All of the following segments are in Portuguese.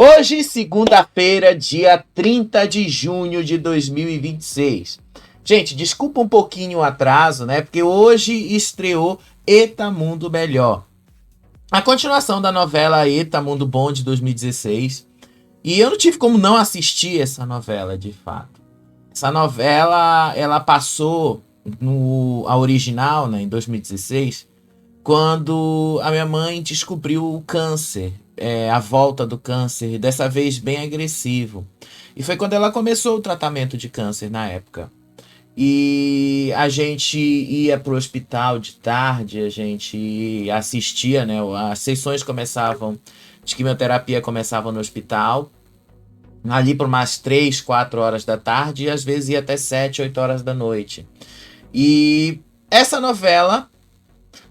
Hoje, segunda-feira, dia 30 de junho de 2026. Gente, desculpa um pouquinho o atraso, né? Porque hoje estreou Eita Mundo Melhor. A continuação da novela Eita Mundo Bom de 2016. E eu não tive como não assistir essa novela, de fato. Essa novela, ela passou a original, né, em 2016, quando a minha mãe descobriu o câncer, a volta do câncer, dessa vez bem agressivo. E foi quando ela começou o tratamento de câncer na época. E a gente ia pro hospital de tarde, a gente assistia, né? As sessões de quimioterapia começavam no hospital, ali por umas 3, 4 horas da tarde, e às vezes ia até 7, 8 horas da noite. E essa novela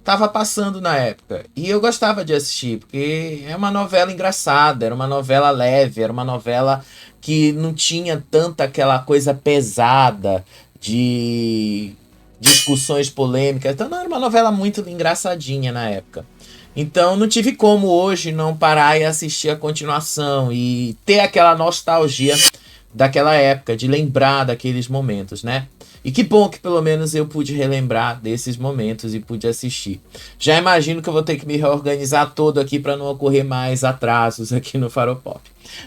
tava passando na época, e eu gostava de assistir, porque é uma novela engraçada, era uma novela leve, era uma novela que não tinha tanta aquela coisa pesada de discussões polêmicas. Então não era uma novela muito engraçadinha na época. Então não tive como hoje não parar e assistir a continuação e ter aquela nostalgia daquela época, de lembrar daqueles momentos, né? E que bom que pelo menos eu pude relembrar desses momentos e pude assistir. Já imagino que eu vou ter que me reorganizar todo aqui para não ocorrer mais atrasos aqui no Faropop.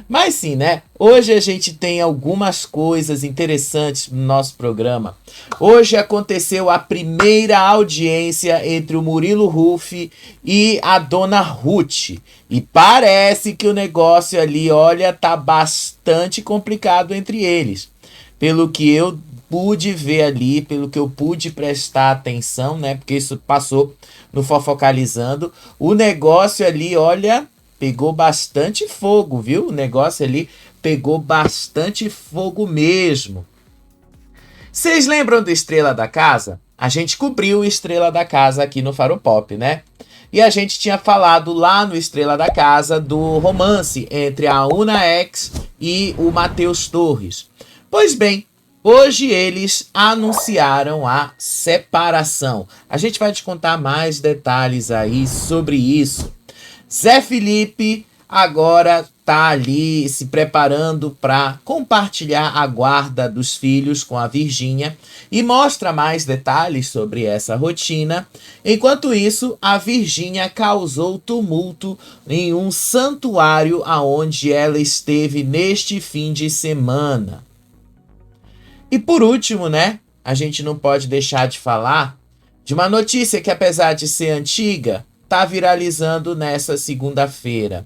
Mas sim, né? Hoje a gente tem algumas coisas interessantes no nosso programa. Hoje aconteceu a primeira audiência entre o Murilo Huff e a Dona Ruth. E parece que o negócio ali, olha, tá bastante complicado entre eles. Pelo que eu pude ver ali, pelo que eu pude prestar atenção, né? Porque isso passou no Fofocalizando. O negócio ali, olha, pegou bastante fogo, viu? O negócio ali pegou bastante fogo mesmo. Vocês lembram do Estrela da Casa? A gente cobriu o Estrela da Casa aqui no Faropop, né? E a gente tinha falado lá no Estrela da Casa do romance entre a Una X e o Matheus Torres. Pois bem, hoje eles anunciaram a separação. A gente vai te contar mais detalhes aí sobre isso. Zé Felipe agora tá ali se preparando para compartilhar a guarda dos filhos com a Virgínia e mostra mais detalhes sobre essa rotina. Enquanto isso, a Virgínia causou tumulto em um santuário aonde ela esteve neste fim de semana. E por último, né, a gente não pode deixar de falar de uma notícia que, apesar de ser antiga, tá viralizando nessa segunda-feira.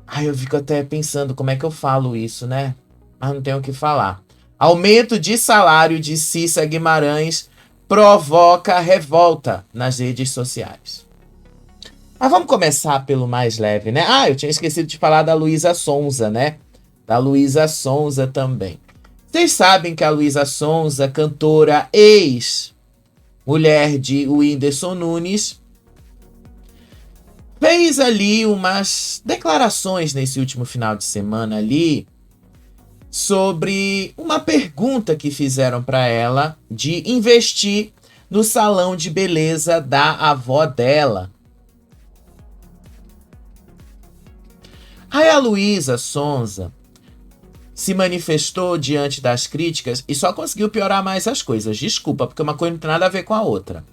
Ai, eu fico até pensando como é que eu falo isso, né? Mas não tenho o que falar. Aumento de salário de Cissa Guimarães provoca revolta nas redes sociais. Mas vamos começar pelo mais leve, né? Ah, eu tinha esquecido de falar da Luísa Sonza, né? Da Luísa Sonza também. Vocês sabem que a Luísa Sonza, cantora ex-mulher de Whindersson Nunes, fez ali umas declarações nesse último final de semana ali sobre uma pergunta que fizeram para ela de investir no salão de beleza da avó dela. Aí a Luísa Sonza se manifestou diante das críticas e só conseguiu piorar mais as coisas. Desculpa, porque uma coisa não tem nada a ver com a outra.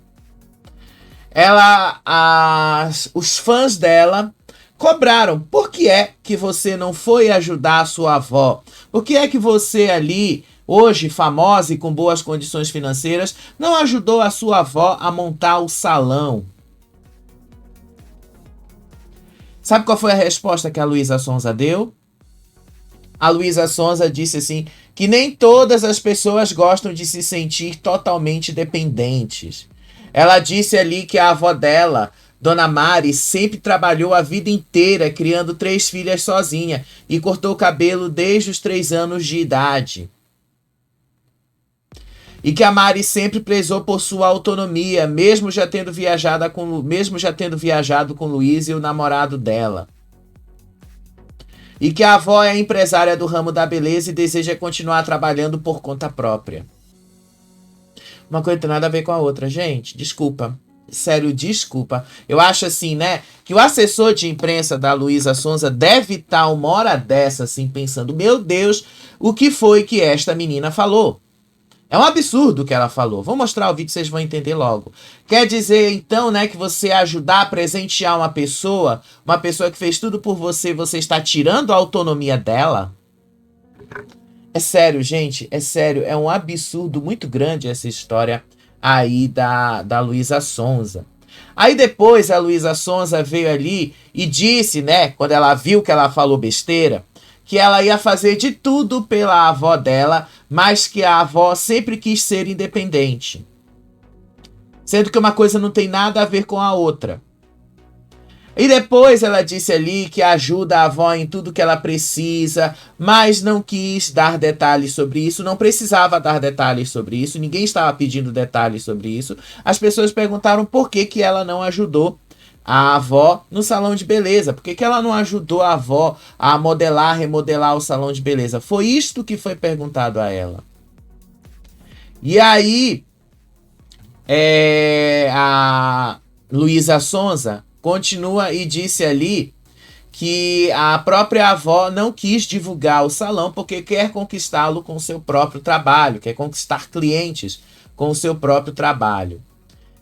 Os fãs dela cobraram. Por que é que você não foi ajudar a sua avó? Por que é que você ali, hoje famosa e com boas condições financeiras, não ajudou a sua avó a montar o salão? Sabe qual foi a resposta que a Luísa Sonza deu? A Luísa Sonza disse assim, que nem todas as pessoas gostam de se sentir totalmente dependentes. Ela disse ali que a avó dela, Dona Mari, sempre trabalhou a vida inteira criando 3 filhas sozinha e cortou o cabelo desde os 3 anos de idade. E que a Mari sempre prezou por sua autonomia, mesmo já tendo viajado com Luiz e o namorado dela. E que a avó é empresária do ramo da beleza e deseja continuar trabalhando por conta própria. Uma coisa não tem nada a ver com a outra, gente. Desculpa. sério, desculpa. Eu acho assim, né, que o assessor de imprensa da Luísa Sonza deve estar uma hora dessa, assim, pensando, meu Deus, o que foi que esta menina falou? É um absurdo o que ela falou. Vou mostrar o vídeo, vocês vão entender logo. Quer dizer, então, né, que você ajudar a presentear uma pessoa que fez tudo por você, você está tirando a autonomia dela? É sério, gente, é sério. É um absurdo muito grande essa história aí da Luísa Sonza. Aí depois a Luísa Sonza veio ali e disse, né, quando ela viu que ela falou besteira, que ela ia fazer de tudo pela avó dela, mas que a avó sempre quis ser independente. Sendo que uma coisa não tem nada a ver com a outra. E depois ela disse ali que ajuda a avó em tudo que ela precisa, mas não quis dar detalhes sobre isso, não precisava dar detalhes sobre isso, ninguém estava pedindo detalhes sobre isso. As pessoas perguntaram por que ela não ajudou a avó no salão de beleza, por que ela não ajudou a avó a modelar, remodelar o salão de beleza. Foi isto que foi perguntado a ela. E aí, a Luísa Sonza continua e disse ali que a própria avó não quis divulgar o salão porque quer conquistá-lo com o seu próprio trabalho, quer conquistar clientes com o seu próprio trabalho.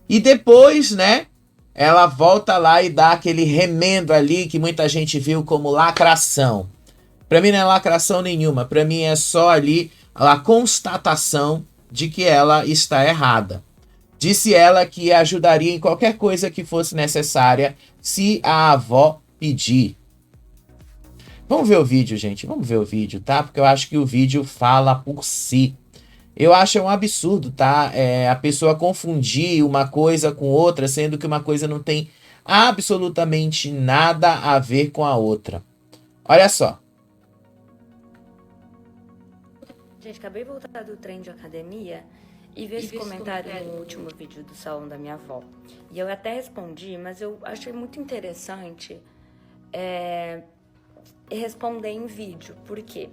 E depois, né, ela volta lá e dá aquele remendo ali que muita gente viu como lacração. Para mim não é lacração nenhuma, para mim é só ali a constatação de que ela está errada. Disse ela que ajudaria em qualquer coisa que fosse necessária se a avó pedir. Vamos ver o vídeo, gente. Vamos ver o vídeo, tá? Porque eu acho que o vídeo fala por si. Eu acho um absurdo, tá? A pessoa confundir uma coisa com outra, sendo que uma coisa não tem absolutamente nada a ver com a outra. Olha só. Gente, acabei de voltar do treino de academia e vi esse comentário no último vídeo do salão da minha avó. E eu até respondi, mas eu achei muito interessante responder em vídeo. Por quê?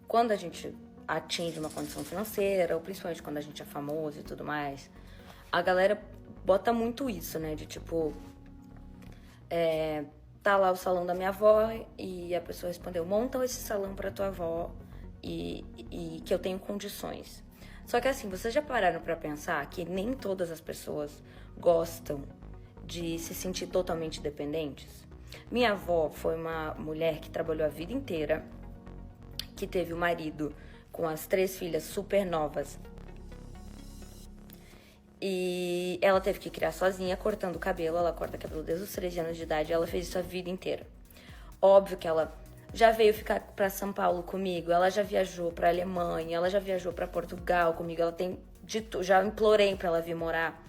Quando a gente atinge uma condição financeira, ou principalmente quando a gente é famoso e tudo mais, a galera bota muito isso, né? De tipo, tá lá o salão da minha avó e a pessoa respondeu, monta esse salão pra tua avó e que eu tenho condições. Só que assim, vocês já pararam pra pensar que nem todas as pessoas gostam de se sentir totalmente dependentes? Minha avó foi uma mulher que trabalhou a vida inteira, que teve o marido com as 3 filhas super novas. E ela teve que criar sozinha, cortando o cabelo. Ela corta cabelo desde os 13 anos de idade. Ela fez isso a vida inteira. Óbvio que ela já veio ficar para São Paulo comigo. Ela já viajou para Alemanha. Ela já viajou para Portugal comigo. Ela tem já implorei para ela vir morar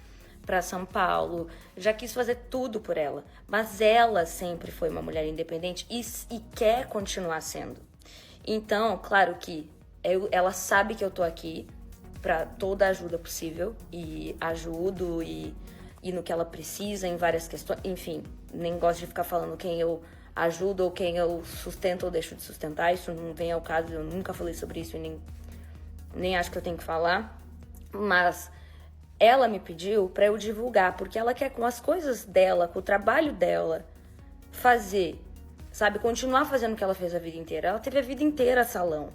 para São Paulo. Já quis fazer tudo por ela. Mas ela sempre foi uma mulher independente e quer continuar sendo. Então, claro que ela sabe que eu tô aqui para toda a ajuda possível e ajudo e no que ela precisa em várias questões, enfim, nem gosto de ficar falando quem eu ajudo ou quem eu sustento ou deixo de sustentar, isso não vem ao caso, eu nunca falei sobre isso e nem acho que eu tenho que falar, mas ela me pediu para eu divulgar, porque ela quer com as coisas dela, com o trabalho dela, fazer, sabe, continuar fazendo o que ela fez a vida inteira. Ela teve a vida inteira salão.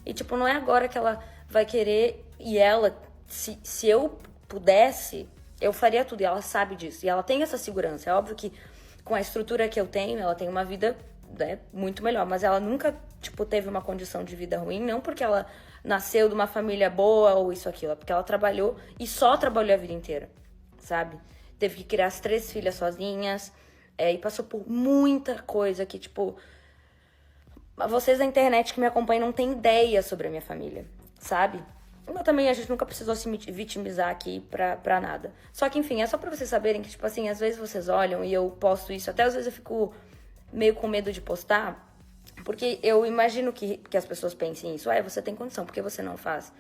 E, tipo, não é agora que ela vai querer... E ela, se eu pudesse, eu faria tudo. E ela sabe disso. E ela tem essa segurança. É óbvio que com a estrutura que eu tenho, ela tem uma vida, né, muito melhor. Mas ela nunca, tipo, teve uma condição de vida ruim. Não porque ela nasceu de uma família boa ou isso, aquilo. É porque ela trabalhou e só trabalhou a vida inteira, sabe? Teve que criar as 3 filhas sozinhas. E passou por muita coisa que, tipo... Vocês da internet que me acompanham não têm ideia sobre a minha família, sabe? Mas também a gente nunca precisou se vitimizar aqui pra nada. Só que, enfim, é só pra vocês saberem que, tipo assim, às vezes vocês olham e eu posto isso. Até às vezes eu fico meio com medo de postar, porque eu imagino que as pessoas pensem isso. Você tem condição, por que você não faz?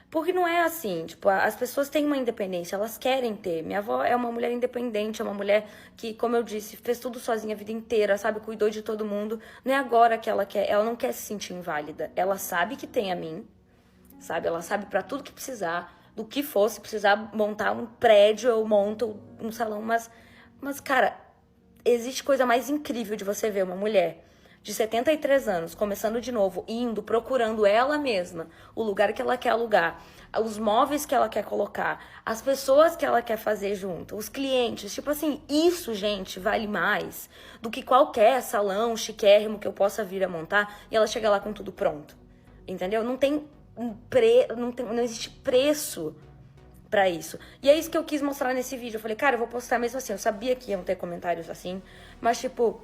Porque não é assim, tipo, as pessoas têm uma independência, elas querem ter. Minha avó é uma mulher independente, é uma mulher que, como eu disse, fez tudo sozinha a vida inteira, sabe? Cuidou de todo mundo. Não é agora que ela quer, não quer se sentir inválida. Ela sabe que tem a mim, sabe? Ela sabe pra tudo que precisar, do que fosse, precisar montar um prédio, eu monto um salão, mas cara, existe coisa mais incrível de você ver uma mulher de 73 anos, começando de novo, indo, procurando ela mesma, o lugar que ela quer alugar, os móveis que ela quer colocar, as pessoas que ela quer fazer junto, os clientes. Tipo assim, isso, gente, vale mais do que qualquer salão chiquérrimo que eu possa vir a montar e ela chegar lá com tudo pronto. Entendeu? Não existe preço pra isso. E é isso que eu quis mostrar nesse vídeo. Eu falei, cara, eu vou postar mesmo assim. Eu sabia que iam ter comentários assim, mas tipo,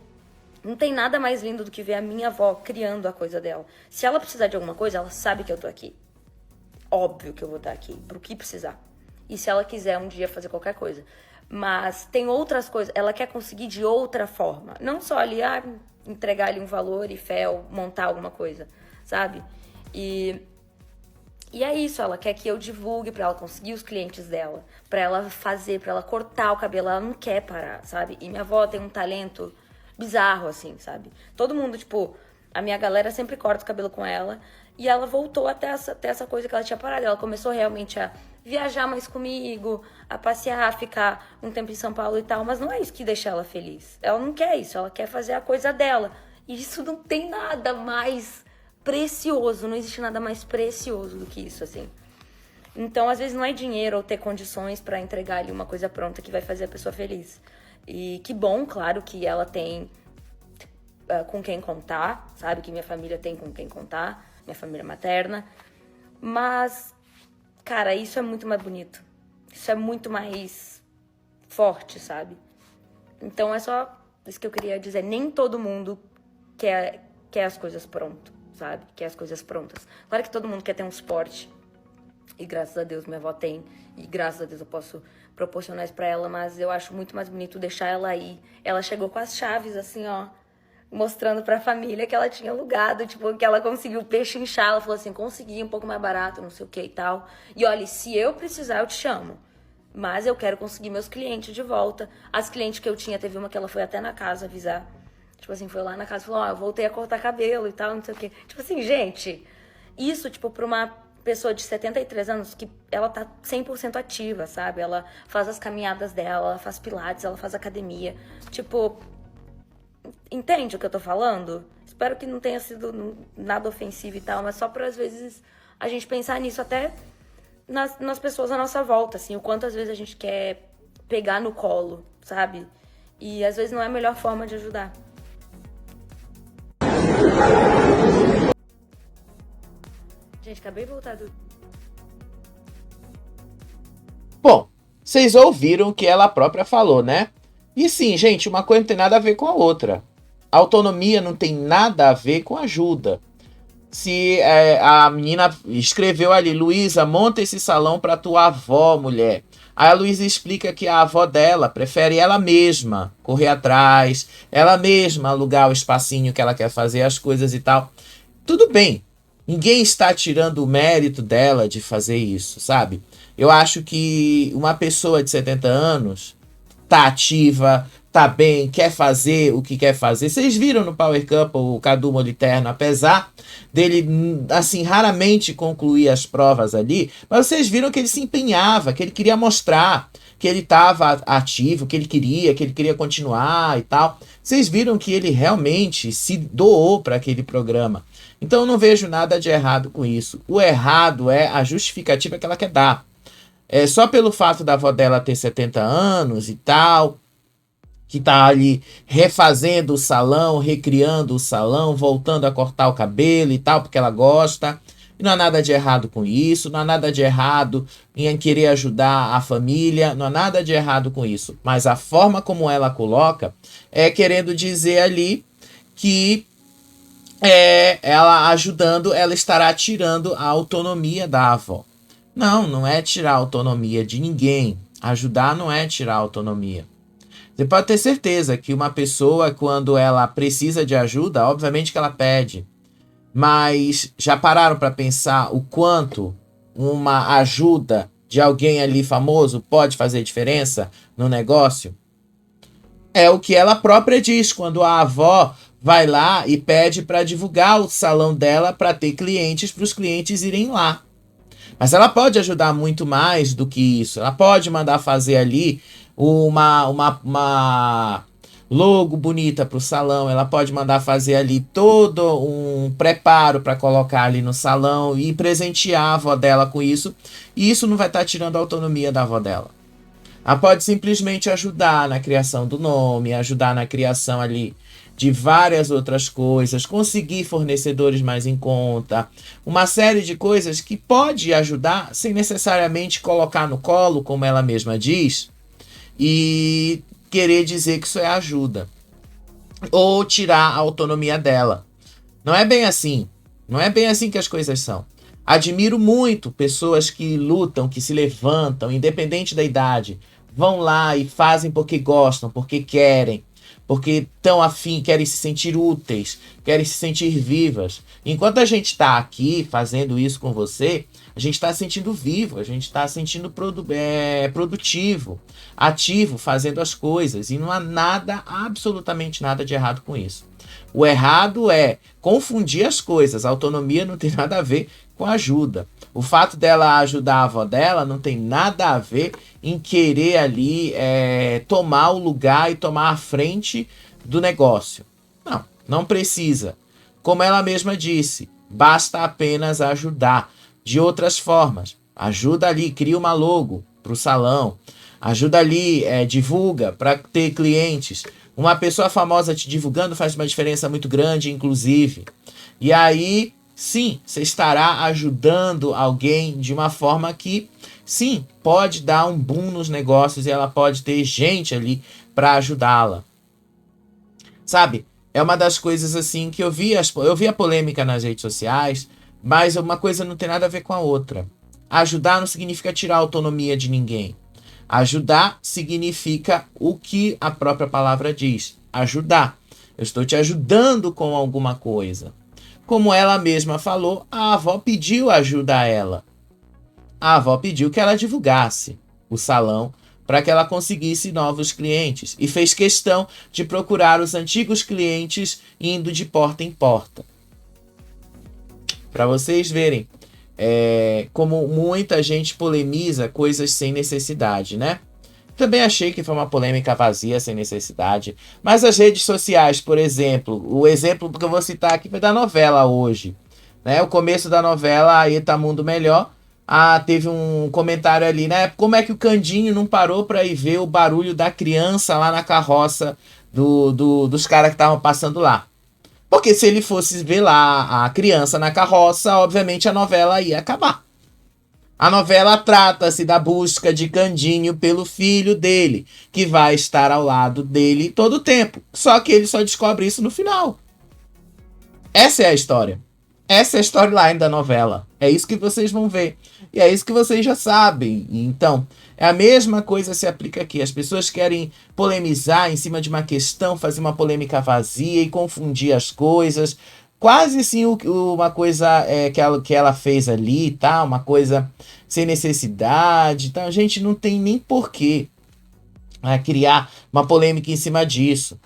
não tem nada mais lindo do que ver a minha avó criando a coisa dela. Se ela precisar de alguma coisa, ela sabe que eu tô aqui. Óbvio que eu vou estar aqui, pro que precisar. E se ela quiser um dia fazer qualquer coisa. Mas tem outras coisas, ela quer conseguir de outra forma. Não só ali, entregar ali um valor e fé ou montar alguma coisa, sabe? E é isso, ela quer que eu divulgue pra ela conseguir os clientes dela, pra ela fazer, pra ela cortar o cabelo, ela não quer parar, sabe? E minha avó tem um talento bizarro, assim, sabe? Todo mundo, tipo, a minha galera sempre corta o cabelo com ela, e ela voltou até essa coisa que ela tinha parado. Ela começou realmente a viajar mais comigo, a passear, a ficar um tempo em São Paulo e tal, mas não é isso que deixa ela feliz. Ela não quer isso, ela quer fazer a coisa dela. E isso não tem nada mais precioso, não existe nada mais precioso do que isso, assim. Então, às vezes, não é dinheiro ou ter condições pra entregar ali uma coisa pronta que vai fazer a pessoa feliz. E que bom, claro, que ela tem com quem contar, sabe? Que minha família tem com quem contar, minha família materna. Mas, cara, isso é muito mais bonito. Isso é muito mais forte, sabe? Então, é só isso que eu queria dizer. Nem todo mundo quer as coisas prontas, sabe? Quer as coisas prontas. Claro que todo mundo quer ter um suporte. E graças a Deus minha avó tem. E graças a Deus eu posso proporcionar isso pra ela. Mas eu acho muito mais bonito deixar ela ir. Ela chegou com as chaves, assim, ó. Mostrando pra família que ela tinha alugado. Tipo, que ela conseguiu pechinchar. Ela falou assim, consegui um pouco mais barato, não sei o que e tal. E olha, se eu precisar, eu te chamo. Mas eu quero conseguir meus clientes de volta. As clientes que eu tinha, teve uma que ela foi até na casa avisar. Tipo assim, foi lá na casa e falou, eu voltei a cortar cabelo e tal, não sei o quê. Tipo assim, gente, isso, tipo, pra uma pessoa de 73 anos que ela tá 100% ativa, sabe? Ela faz as caminhadas dela, ela faz pilates, ela faz academia. Tipo, entende o que eu tô falando? Espero que não tenha sido nada ofensivo e tal, mas só pra, às vezes, a gente pensar nisso até nas pessoas à nossa volta, assim, o quanto às vezes a gente quer pegar no colo, sabe? E às vezes não é a melhor forma de ajudar. Gente, acabei de voltar do... Bom, vocês ouviram o que ela própria falou, né? E sim, gente, uma coisa não tem nada a ver com a outra. A autonomia não tem nada a ver com ajuda. Se a menina escreveu ali, Luísa, monta esse salão para tua avó, mulher. Aí a Luísa explica que a avó dela prefere ela mesma correr atrás, ela mesma alugar o espacinho que ela quer fazer as coisas e tal. Tudo bem, ninguém está tirando o mérito dela de fazer isso, sabe? Eu acho que uma pessoa de 70 anos tá ativa, tá bem, quer fazer o que quer fazer. Vocês viram no Power Couple o Cadu Moliterno, apesar dele, assim, raramente concluir as provas ali, mas vocês viram que ele se empenhava, que ele queria mostrar que ele estava ativo, que ele queria continuar e tal. Vocês viram que ele realmente se doou para aquele programa. Então eu não vejo nada de errado com isso. O errado é a justificativa que ela quer dar. É só pelo fato da avó dela ter 70 anos e tal, que tá ali refazendo o salão, recriando o salão, voltando a cortar o cabelo e tal, porque ela gosta. E não há nada de errado com isso, não há nada de errado em querer ajudar a família, não há nada de errado com isso. Mas a forma como ela coloca é querendo dizer ali que ela ajudando, ela estará tirando a autonomia da avó. Não, não é tirar a autonomia de ninguém. Ajudar não é tirar a autonomia. Você pode ter certeza que uma pessoa, quando ela precisa de ajuda, obviamente que ela pede. Mas já pararam para pensar o quanto uma ajuda de alguém ali famoso pode fazer diferença no negócio? É o que ela própria diz quando a avó vai lá e pede para divulgar o salão dela para ter clientes, para os clientes irem lá. Mas ela pode ajudar muito mais do que isso. Ela pode mandar fazer ali uma logo bonita para o salão. Ela pode mandar fazer ali todo um preparo para colocar ali no salão e presentear a avó dela com isso. E isso não vai estar tirando a autonomia da avó dela. Ela pode simplesmente ajudar na criação do nome, ajudar na criação ali de várias outras coisas, conseguir fornecedores mais em conta, uma série de coisas que pode ajudar sem necessariamente colocar no colo, como ela mesma diz, e querer dizer que isso é ajuda, ou tirar a autonomia dela. Não é bem assim, não é bem assim que as coisas são. Admiro muito pessoas que lutam, que se levantam, independente da idade, vão lá e fazem porque gostam, porque querem, porque estão afim, querem se sentir úteis, querem se sentir vivas. Enquanto a gente está aqui fazendo isso com você, a gente está se sentindo vivo, a gente está se sentindo produtivo, ativo, fazendo as coisas. E não há nada, absolutamente nada de errado com isso. O errado é confundir as coisas. A autonomia não tem nada a ver com ajuda. O fato dela ajudar a avó dela não tem nada a ver em querer ali tomar o lugar e tomar a frente do negócio. Não, não precisa. Como ela mesma disse, basta apenas ajudar de outras formas. Ajuda ali, cria uma logo para o salão. Ajuda ali, divulga para ter clientes. Uma pessoa famosa te divulgando faz uma diferença muito grande, inclusive. E aí, sim, você estará ajudando alguém de uma forma que, sim, pode dar um boom nos negócios e ela pode ter gente ali para ajudá-la. Sabe? É uma das coisas assim que eu vi a polêmica nas redes sociais, mas uma coisa não tem nada a ver com a outra. Ajudar não significa tirar a autonomia de ninguém. Ajudar significa o que a própria palavra diz. Ajudar. Eu estou te ajudando com alguma coisa. Como ela mesma falou, a avó pediu ajuda a ela. A avó pediu que ela divulgasse o salão para que ela conseguisse novos clientes. E fez questão de procurar os antigos clientes indo de porta em porta. Para vocês verem como muita gente polemiza coisas sem necessidade, né? Também achei que foi uma polêmica vazia, sem necessidade. Mas as redes sociais, por exemplo, o exemplo que eu vou citar aqui foi da novela hoje. Né? O começo da novela, Eita Mundo Melhor, teve um comentário ali, né? Como é que o Candinho não parou para ir ver o barulho da criança lá na carroça dos caras que estavam passando lá? Porque se ele fosse ver lá a criança na carroça, obviamente a novela ia acabar. A novela trata-se da busca de Candinho pelo filho dele, que vai estar ao lado dele todo o tempo. Só que ele só descobre isso no final. Essa é a história. Essa é a storyline da novela. É isso que vocês vão ver. E é isso que vocês já sabem. Então, é a mesma coisa se aplica aqui. As pessoas querem polemizar em cima de uma questão, fazer uma polêmica vazia e confundir as coisas. Quase assim uma coisa que ela fez ali, tá? Uma coisa sem necessidade. Então, a gente não tem nem porquê criar uma polêmica em cima disso.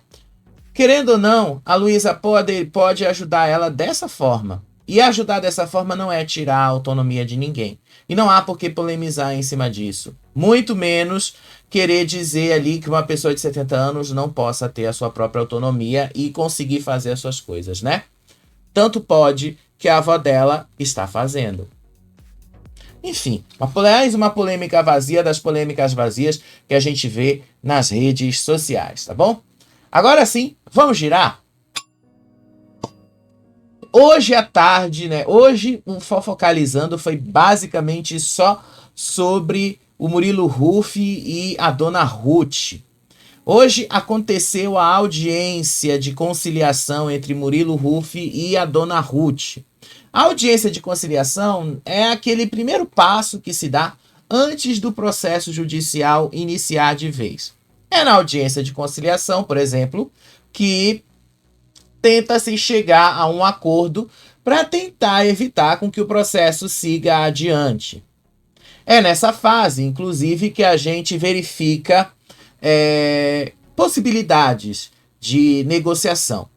Querendo ou não, a Luísa pode ajudar ela dessa forma. E ajudar dessa forma não é tirar a autonomia de ninguém. E não há por que polemizar em cima disso. Muito menos querer dizer ali que uma pessoa de 70 anos não possa ter a sua própria autonomia e conseguir fazer as suas coisas, né? Tanto pode que a avó dela está fazendo. Enfim, uma polêmica vazia das polêmicas vazias que a gente vê nas redes sociais, tá bom? Agora sim, vamos girar? Hoje à tarde, né? Hoje o Fofocalizando foi basicamente só sobre o Murilo Huff e a Dona Ruth. Hoje aconteceu a audiência de conciliação entre Murilo Huff e a Dona Ruth. A audiência de conciliação é aquele primeiro passo que se dá antes do processo judicial iniciar de vez. É na audiência de conciliação, por exemplo, que tenta-se chegar a um acordo para tentar evitar com que o processo siga adiante. É nessa fase, inclusive, que a gente verifica possibilidades de negociação.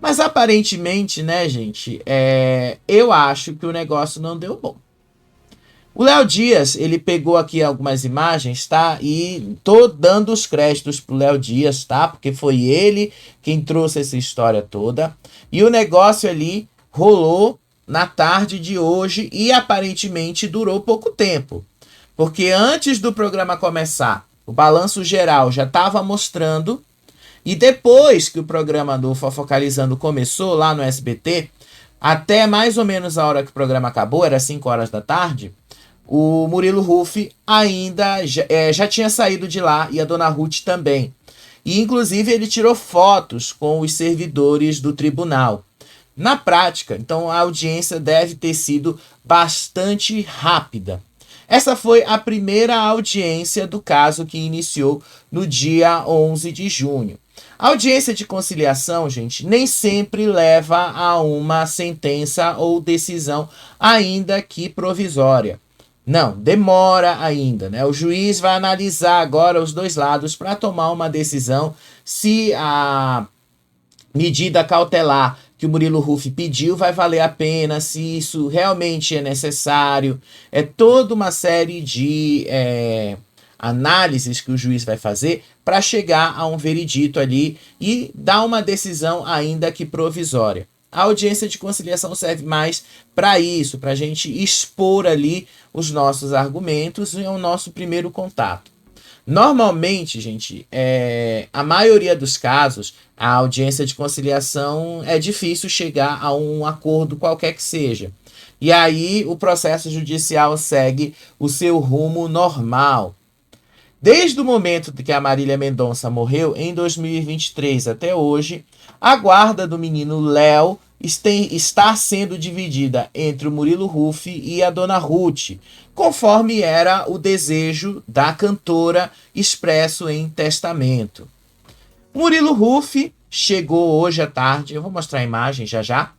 Mas aparentemente, né, gente, eu acho que o negócio não deu bom. O Léo Dias, ele pegou aqui algumas imagens, tá? E tô dando os créditos pro Léo Dias, tá? Porque foi ele quem trouxe essa história toda. E o negócio ali rolou na tarde de hoje e aparentemente durou pouco tempo. Porque antes do programa começar, o balanço geral já estava mostrando. E depois que o programa do Fofocalizando começou lá no SBT, até mais ou menos a hora que o programa acabou, era 5 horas da tarde, o Murilo Huff ainda já tinha saído de lá e a Dona Ruth também. E inclusive ele tirou fotos com os servidores do tribunal. Na prática, então a audiência deve ter sido bastante rápida. Essa foi a primeira audiência do caso que iniciou no dia 11 de junho. A audiência de conciliação, gente, nem sempre leva a uma sentença ou decisão, ainda que provisória. Não, demora ainda, né? O juiz vai analisar agora os dois lados para tomar uma decisão se a medida cautelar que o Murilo Huff pediu vai valer a pena, se isso realmente é necessário. É toda uma série de análises que o juiz vai fazer para chegar a um veredito ali e dar uma decisão ainda que provisória. A audiência de conciliação serve mais para isso, para a gente expor ali os nossos argumentos e é o nosso primeiro contato. Normalmente, gente, a maioria dos casos, a audiência de conciliação é difícil chegar a um acordo qualquer que seja. E aí o processo judicial segue o seu rumo normal. Desde o momento que a Marília Mendonça morreu, em 2023 até hoje, a guarda do menino Léo está sendo dividida entre o Murilo Huff e a Dona Ruth, conforme era o desejo da cantora expresso em testamento. Murilo Huff chegou hoje à tarde, eu vou mostrar a imagem já,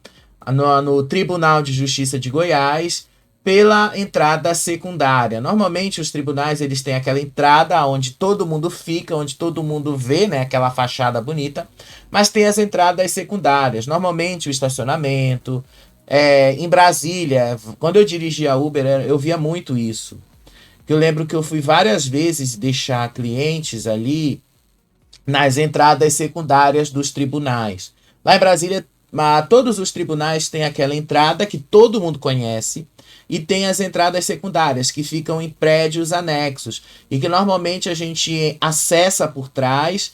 no Tribunal de Justiça de Goiás, pela entrada secundária. Normalmente os tribunais eles têm aquela entrada onde todo mundo fica, onde todo mundo vê, né, aquela fachada bonita, mas tem as entradas secundárias. Normalmente o estacionamento. Em Brasília, quando eu dirigia Uber, eu via muito isso. Eu lembro que eu fui várias vezes deixar clientes ali nas entradas secundárias dos tribunais. Lá em Brasília, todos os tribunais têm aquela entrada que todo mundo conhece, e tem as entradas secundárias, que ficam em prédios anexos, e que normalmente a gente acessa por trás,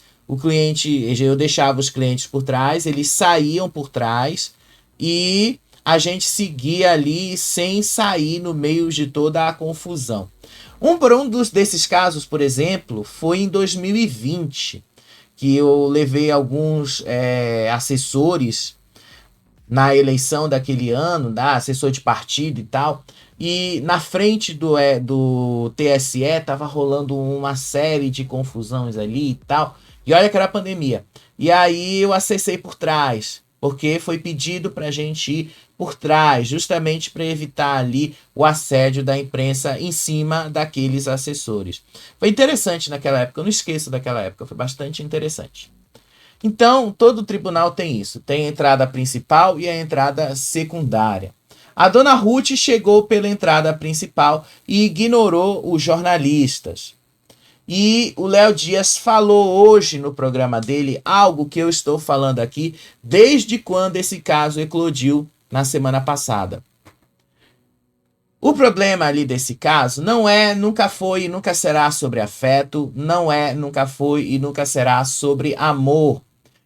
eu deixava os clientes por trás, eles saíam por trás, e a gente seguia ali sem sair no meio de toda a confusão. Um desses casos, por exemplo, foi em 2020, que eu levei alguns assessores na eleição daquele ano, assessor de partido e tal, e na frente do TSE estava rolando uma série de confusões ali e tal, e olha que era a pandemia. E aí eu acessei por trás, porque foi pedido para a gente ir por trás, justamente para evitar ali o assédio da imprensa em cima daqueles assessores. Foi interessante naquela época, eu não esqueço daquela época, foi bastante interessante. Então, todo tribunal tem isso. Tem a entrada principal e a entrada secundária. A Dona Ruth chegou pela entrada principal e ignorou os jornalistas. E o Léo Dias falou hoje no programa dele algo que eu estou falando aqui desde quando esse caso eclodiu na semana passada. O problema ali desse caso nunca foi e nunca será sobre afeto, nunca foi e nunca será sobre amor.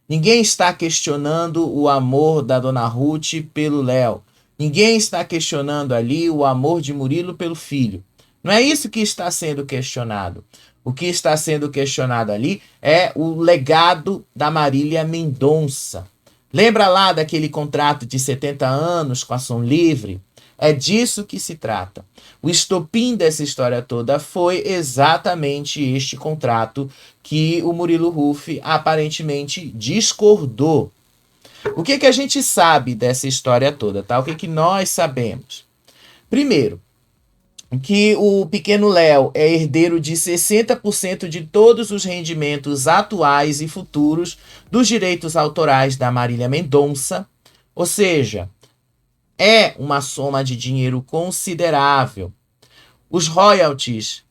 Ninguém está questionando o amor da Dona Ruth pelo Léo. Ninguém está questionando ali o amor de Murilo pelo filho. Não é isso que está sendo questionado. O que está sendo questionado ali é o legado da Marília Mendonça. Lembra lá daquele contrato de 70 anos com a Som Livre? É disso que se trata. O estopim dessa história toda foi exatamente este contrato que o Murilo Huff aparentemente discordou. O que a gente sabe dessa história toda, tá? O que nós sabemos? Primeiro, que o pequeno Léo é herdeiro de 60% de todos os rendimentos atuais e futuros dos direitos autorais da Marília Mendonça, ou seja, é uma soma de dinheiro considerável. Os royalties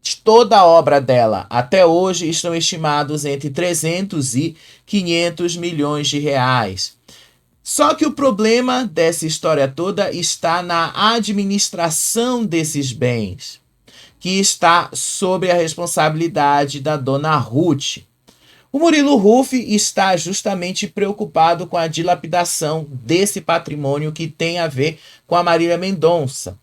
de toda a obra dela até hoje estão estimados entre 300 e 500 milhões de reais. Só que o problema dessa história toda está na administração desses bens, que está sob a responsabilidade da dona Ruth. O Murilo Huff está justamente preocupado com a dilapidação desse patrimônio que tem a ver com a Marília Mendonça.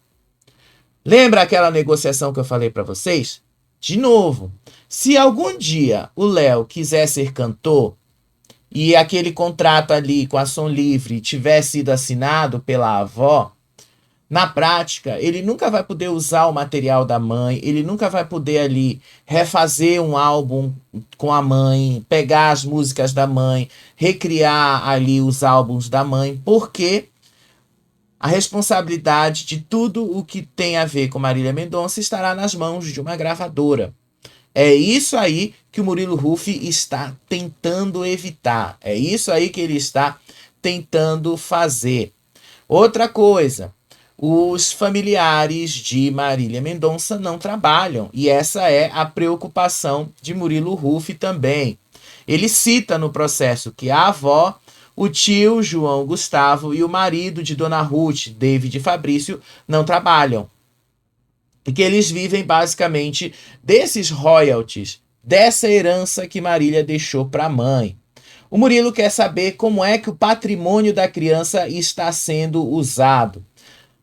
Lembra aquela negociação que eu falei para vocês? De novo, se algum dia o Léo quiser ser cantor e aquele contrato ali com a Som Livre tiver sido assinado pela avó, na prática, ele nunca vai poder usar o material da mãe, ele nunca vai poder ali refazer um álbum com a mãe, pegar as músicas da mãe, recriar ali os álbuns da mãe, porque a responsabilidade de tudo o que tem a ver com Marília Mendonça estará nas mãos de uma gravadora. É isso aí que o Murilo Huff está tentando evitar. É isso aí que ele está tentando fazer. Outra coisa, os familiares de Marília Mendonça não trabalham. E essa é a preocupação de Murilo Huff também. Ele cita no processo que a avó, o tio João Gustavo e o marido de Dona Ruth, David Fabrício, não trabalham. E que eles vivem basicamente desses royalties, dessa herança que Marília deixou para a mãe. O Murilo quer saber como é que o patrimônio da criança está sendo usado.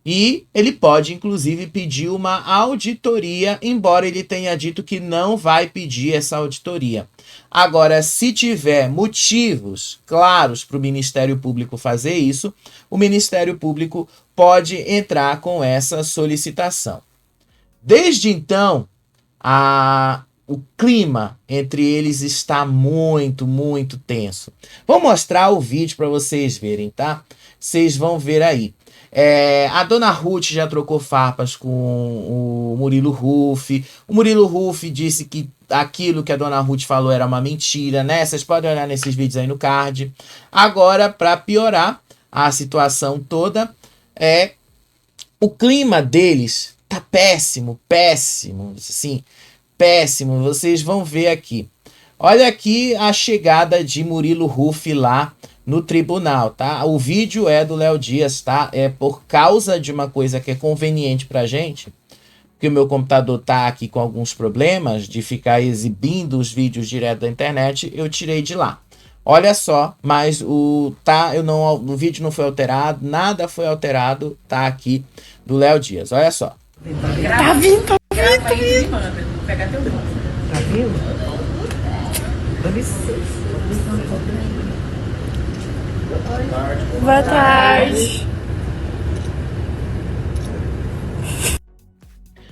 E ele pode, inclusive, pedir uma auditoria, embora ele tenha dito que não vai pedir essa auditoria. Agora, se tiver motivos claros para o Ministério Público fazer isso, o Ministério Público pode entrar com essa solicitação. Desde então, o clima entre eles está muito, muito tenso. Vou mostrar o vídeo para vocês verem, tá? Vocês vão ver aí. A dona Ruth já trocou farpas com o Murilo Huff. O Murilo Huff disse que aquilo que a dona Ruth falou era uma mentira, né? Vocês podem olhar nesses vídeos aí no card. Agora, para piorar a situação toda, o clima deles tá péssimo, assim, péssimo. Vocês vão ver aqui. Olha aqui a chegada de Murilo Huff lá no tribunal, tá? O vídeo é do Léo Dias, tá? É por causa de uma coisa que é conveniente pra gente, porque o meu computador tá aqui com alguns problemas de ficar exibindo os vídeos direto da internet, eu tirei de lá. Olha só, mas o vídeo não foi alterado, nada foi alterado, tá aqui do Léo Dias. Olha só. Tá vindo. Vou pegar teu nome. Tá vindo? Dá licença. Boa tarde.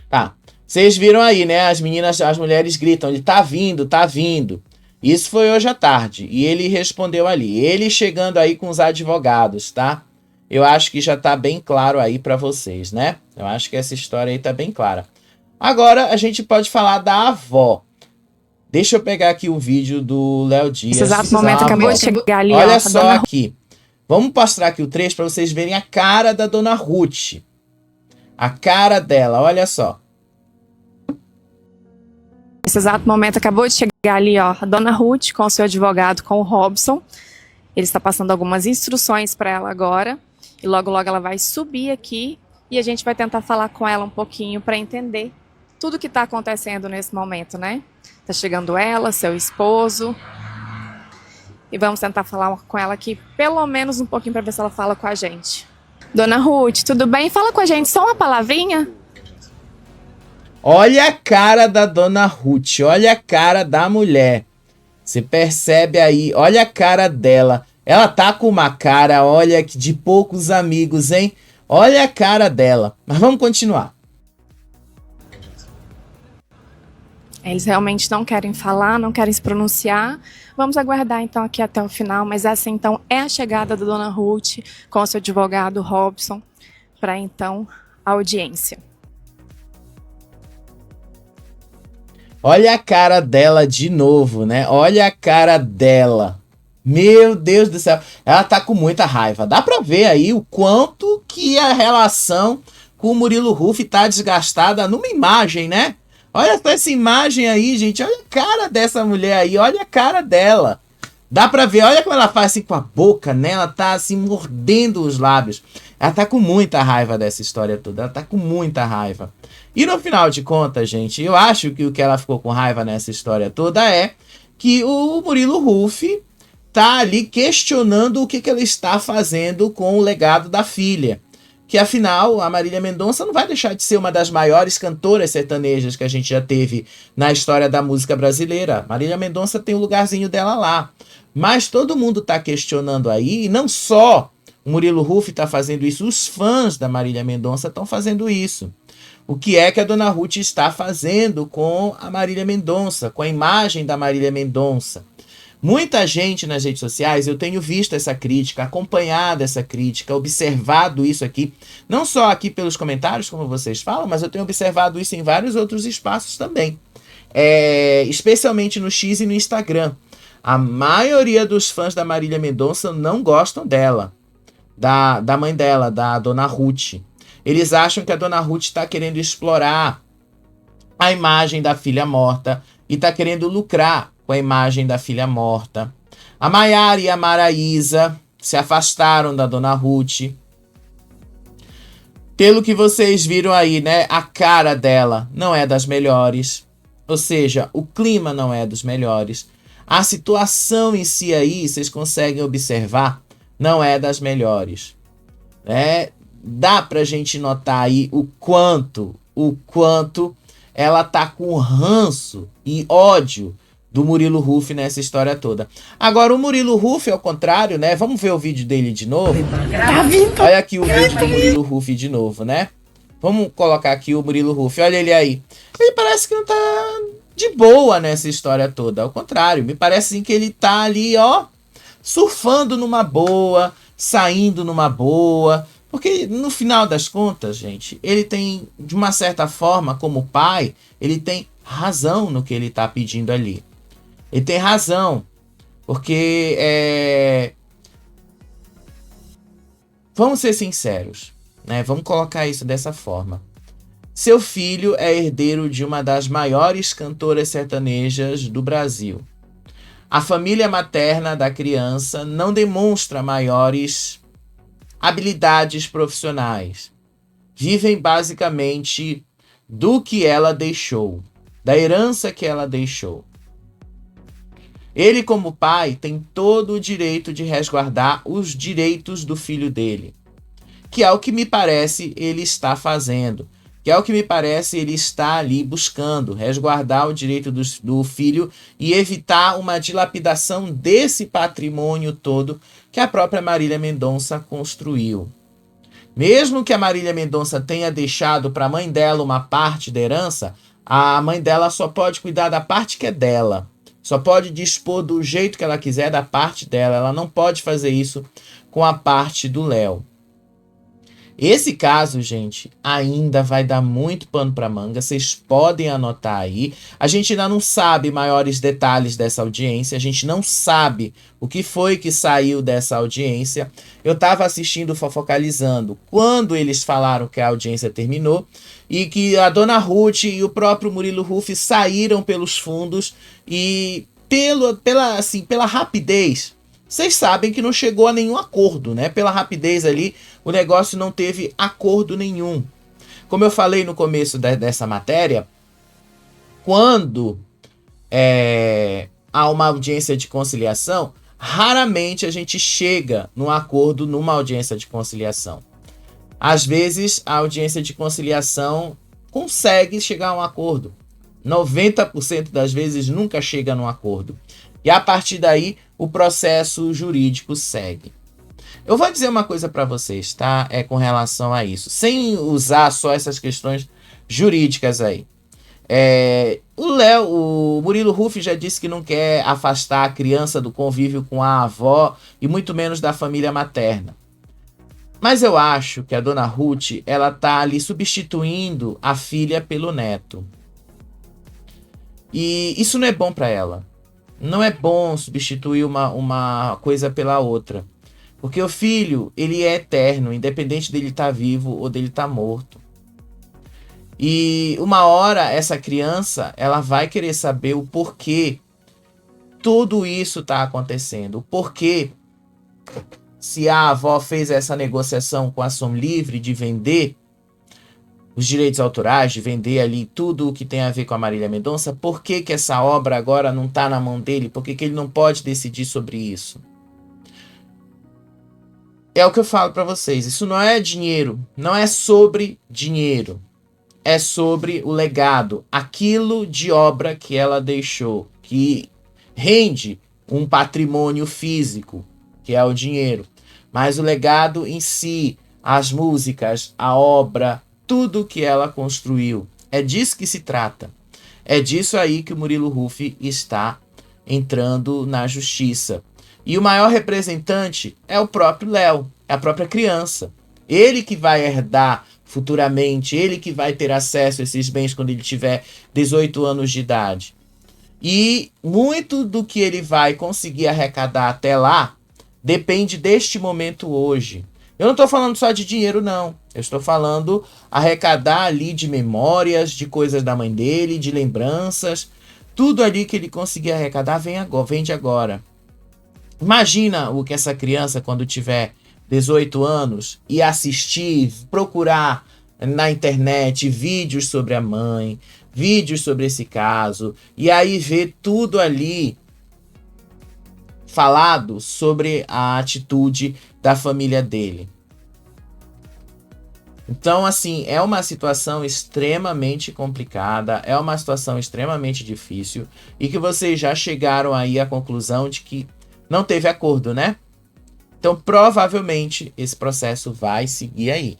Tá, vocês viram aí, né? As mulheres gritam, ele tá vindo, tá vindo. Isso foi hoje à tarde. E ele respondeu ali. Ele chegando aí com os advogados, tá? Eu acho que já tá bem claro aí pra vocês, né? Eu acho que essa história aí tá bem clara. Agora a gente pode falar da avó. Deixa eu pegar aqui o vídeo do Léo Dias. Esse exato momento acabou de chegar ali. Olha só aqui. Vamos mostrar aqui o trecho para vocês verem a cara da dona Ruth. A cara dela, olha só. Esse exato momento acabou de chegar ali, ó, a dona Ruth com o seu advogado, com o Robson. Ele está passando algumas instruções para ela agora. E logo, logo ela vai subir aqui e a gente vai tentar falar com ela um pouquinho para entender tudo que está acontecendo nesse momento, né? Tá chegando ela, seu esposo. E vamos tentar falar com ela aqui pelo menos um pouquinho para ver se ela fala com a gente. Dona Ruth, tudo bem? Fala com a gente só uma palavrinha. Olha a cara da dona Ruth, olha a cara da mulher. Você percebe aí, olha a cara dela. Ela tá com uma cara, olha, de poucos amigos, hein? Olha a cara dela. Mas vamos continuar. Eles realmente não querem falar, não querem se pronunciar. Vamos aguardar então aqui até o final, mas essa então é a chegada da dona Ruth com o seu advogado Robson para então a audiência. Olha a cara dela de novo, né? Olha a cara dela. Meu Deus do céu. Ela tá com muita raiva. Dá pra ver aí o quanto que a relação com com o Murilo Huff tá desgastada numa imagem, né? Olha só essa imagem aí, gente. Olha a cara dessa mulher aí. Olha a cara dela. Dá pra ver. Olha como ela faz assim com a boca, né? Ela tá assim mordendo os lábios. Ela tá com muita raiva dessa história toda. Ela tá com muita raiva. E no final de contas, gente, eu acho que o que ela ficou com raiva nessa história toda é que o Murilo Huff tá ali questionando o que ela está fazendo com o legado da filha. Que afinal, a Marília Mendonça não vai deixar de ser uma das maiores cantoras sertanejas que a gente já teve na história da música brasileira. Marília Mendonça tem o lugarzinho dela lá. Mas todo mundo está questionando aí, e não só o Murilo Huff está fazendo isso, os fãs da Marília Mendonça estão fazendo isso. O que é que a Dona Ruth está fazendo com a Marília Mendonça, com a imagem da Marília Mendonça? Muita gente nas redes sociais, eu tenho visto essa crítica, acompanhado essa crítica, observado isso aqui, não só aqui pelos comentários, como vocês falam, mas eu tenho observado isso em vários outros espaços também. Especialmente no X e no Instagram. A maioria dos fãs da Marília Mendonça não gostam dela, da mãe dela, da Dona Ruth. Eles acham que a Dona Ruth está querendo explorar a imagem da filha morta e está querendo lucrar com a imagem da filha morta. A Maiara e a Maraísa se afastaram da Dona Ruth. Pelo que vocês viram aí, né? A cara dela não é das melhores. Ou seja, o clima não é dos melhores. A situação em si aí, vocês conseguem observar, não é das melhores. Dá pra gente notar aí o quanto ela tá com ranço e ódio do Murilo Huff nessa história toda. Agora, o Murilo Huff, ao contrário, né? Vamos ver o vídeo dele de novo? Olha aqui o vídeo do Murilo Huff de novo, né? Vamos colocar aqui o Murilo Huff. Olha ele aí. Ele parece que não tá de boa nessa história toda. Ao contrário, me parece assim que ele tá ali, ó, surfando numa boa, saindo numa boa. Porque no final das contas, gente, ele tem, de uma certa forma, como pai, ele tem razão no que ele tá pedindo ali. Ele tem razão, porque vamos ser sinceros, né? Vamos colocar isso dessa forma. Seu filho é herdeiro de uma das maiores cantoras sertanejas do Brasil. A família materna da criança não demonstra maiores habilidades profissionais. Vivem basicamente do que ela deixou, da herança que ela deixou. Ele, como pai, tem todo o direito de resguardar os direitos do filho dele, que é o que me parece ele está fazendo, que é o que me parece ele está ali buscando, resguardar o direito do filho e evitar uma dilapidação desse patrimônio todo que a própria Marília Mendonça construiu. Mesmo que a Marília Mendonça tenha deixado para a mãe dela uma parte da herança, a mãe dela só pode cuidar da parte que é dela. Só pode dispor do jeito que ela quiser da parte dela. Ela não pode fazer isso com a parte do Léo. Esse caso, gente, ainda vai dar muito pano para manga. Vocês podem anotar aí. A gente ainda não sabe maiores detalhes dessa audiência. A gente não sabe o que foi que saiu dessa audiência. Eu estava assistindo Fofocalizando quando eles falaram que a audiência terminou e que a Dona Ruth e o próprio Murilo Huff saíram pelos fundos e pela rapidez. Vocês sabem que não chegou a nenhum acordo, né? Pela rapidez ali, o negócio não teve acordo nenhum. Como eu falei no começo dessa matéria, quando há uma audiência de conciliação, raramente a gente chega num acordo numa audiência de conciliação. Às vezes, a audiência de conciliação consegue chegar a um acordo. 90% das vezes nunca chega num acordo. E a partir daí, o processo jurídico segue. Eu vou dizer uma coisa para vocês, tá? Com relação a isso. Sem usar só essas questões jurídicas aí. O Murilo Huff já disse que não quer afastar a criança do convívio com a avó e muito menos da família materna. Mas eu acho que a Dona Ruth, ela tá ali substituindo a filha pelo neto. E isso não é bom para ela. Não é bom substituir uma coisa pela outra. Porque o filho, ele é eterno, independente dele estar vivo ou dele estar morto. E uma hora essa criança, ela vai querer saber o porquê tudo isso está acontecendo. O porquê, se a avó fez essa negociação com a Som Livre de vender os direitos autorais, de vender ali tudo o que tem a ver com a Marília Mendonça, por que que essa obra agora não está na mão dele? Por que que ele não pode decidir sobre isso? É o que eu falo para vocês, isso não é dinheiro, não é sobre dinheiro. É sobre o legado, aquilo de obra que ela deixou, que rende um patrimônio físico, que é o dinheiro. Mas o legado em si, as músicas, a obra, tudo que ela construiu. É disso que se trata. É disso aí que o Murilo Huff está entrando na justiça. E o maior representante é o próprio Léo, é a própria criança. Ele que vai herdar futuramente, ele que vai ter acesso a esses bens quando ele tiver 18 anos de idade. E muito do que ele vai conseguir arrecadar até lá depende deste momento hoje. Eu não estou falando só de dinheiro, não. Eu estou falando arrecadar ali de memórias, de coisas da mãe dele, de lembranças. Tudo ali que ele conseguir arrecadar vem de agora. Imagina o que essa criança, quando tiver 18 anos, e assistir, procurar na internet vídeos sobre a mãe, vídeos sobre esse caso, e aí ver tudo ali falado sobre a atitude da família dele. Então, assim, é uma situação extremamente complicada, é uma situação extremamente difícil, e que vocês já chegaram aí à conclusão de que não teve acordo, né? Então, provavelmente, esse processo vai seguir aí.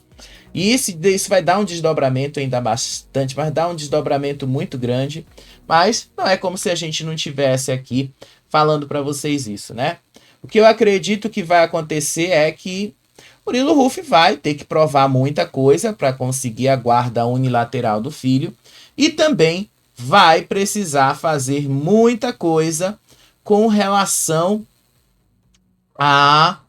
E isso vai dar um desdobramento ainda bastante, vai dar um desdobramento muito grande, mas não é como se a gente não tivesse aqui falando para vocês isso, né? O que eu acredito que vai acontecer é que Murilo Huff vai ter que provar muita coisa para conseguir a guarda unilateral do filho e também vai precisar fazer muita coisa com relação à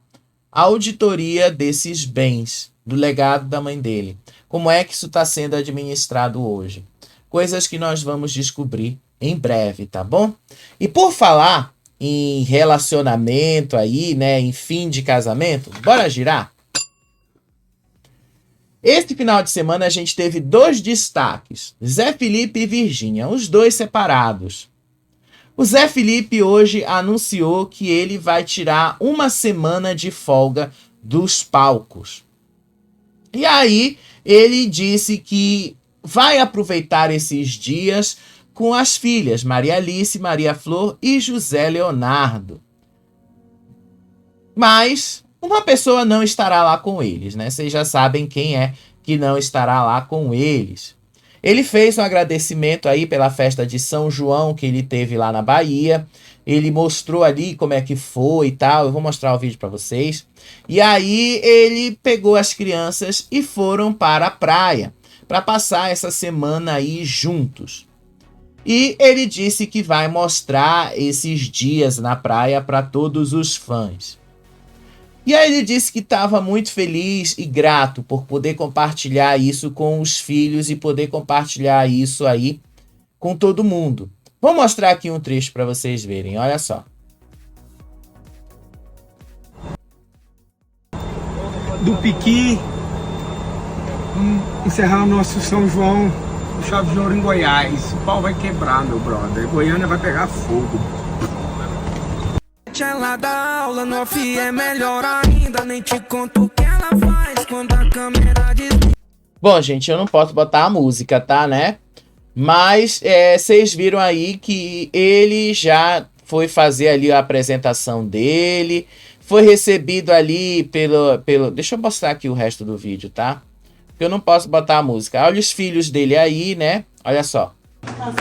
auditoria desses bens, do legado da mãe dele. Como é que isso está sendo administrado hoje? Coisas que nós vamos descobrir em breve, tá bom? E por falar em relacionamento aí, né, em fim de casamento, bora girar? Este final de semana a gente teve 2 destaques, Zé Felipe e Virgínia, os 2 separados. O Zé Felipe hoje anunciou que ele vai tirar uma semana de folga dos palcos. E aí ele disse que vai aproveitar esses dias com as filhas Maria Alice, Maria Flor e José Leonardo. Mas uma pessoa não estará lá com eles, né? Vocês já sabem quem é que não estará lá com eles. Ele fez um agradecimento aí pela festa de São João que ele teve lá na Bahia. Ele mostrou ali como é que foi e tal. Eu vou mostrar o vídeo para vocês. E aí ele pegou as crianças e foram para a praia para passar essa semana aí juntos. E ele disse que vai mostrar esses dias na praia para todos os fãs. E aí ele disse que estava muito feliz e grato por poder compartilhar isso com os filhos e poder compartilhar isso aí com todo mundo. Vou mostrar aqui um trecho para vocês verem, olha só. Do Piqui, encerrar o nosso São João com chave de ouro em Goiás. O pau vai quebrar, meu brother. Goiânia vai pegar fogo. Ela dá aula no off, é melhor ainda. Nem te conto o que ela faz quando a câmera diz... Bom, gente, eu não posso botar a música, tá, né? Mas vocês viram aí que ele já foi fazer ali a apresentação dele. Foi recebido ali pelo... Deixa eu mostrar aqui o resto do vídeo, tá? Porque eu não posso botar a música. Olha os filhos dele aí, né? Olha só. Não,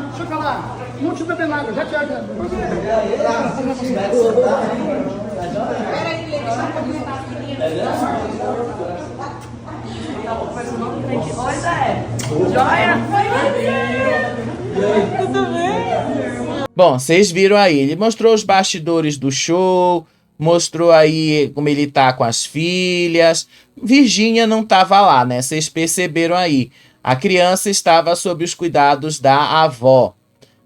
deixa eu falar. Não te beber nada, já te ajudo. Bom, vocês viram aí, ele mostrou os bastidores do show, mostrou aí como ele tá com as filhas. Virgínia não estava lá, né? Vocês perceberam aí. A criança estava sob os cuidados da avó.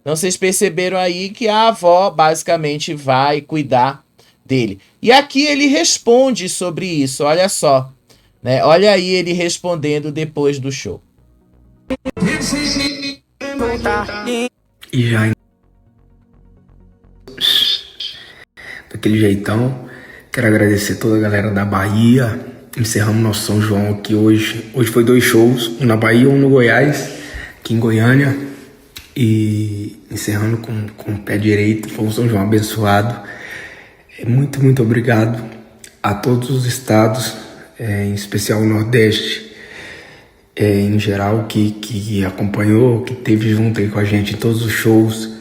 Então vocês perceberam aí que a avó basicamente vai cuidar dele. E aqui ele responde sobre isso, olha só. Né? Olha aí ele respondendo depois do show. E já daquele jeitão, quero agradecer toda a galera da Bahia. Encerramos nosso São João aqui hoje. Hoje foi 2 shows, um na Bahia, um no Goiás, aqui em Goiânia. E encerrando com o pé direito, foi um São João abençoado. Muito, muito obrigado a todos os estados, em especial o Nordeste, em geral, que acompanhou, que esteve junto aí com a gente em todos os shows.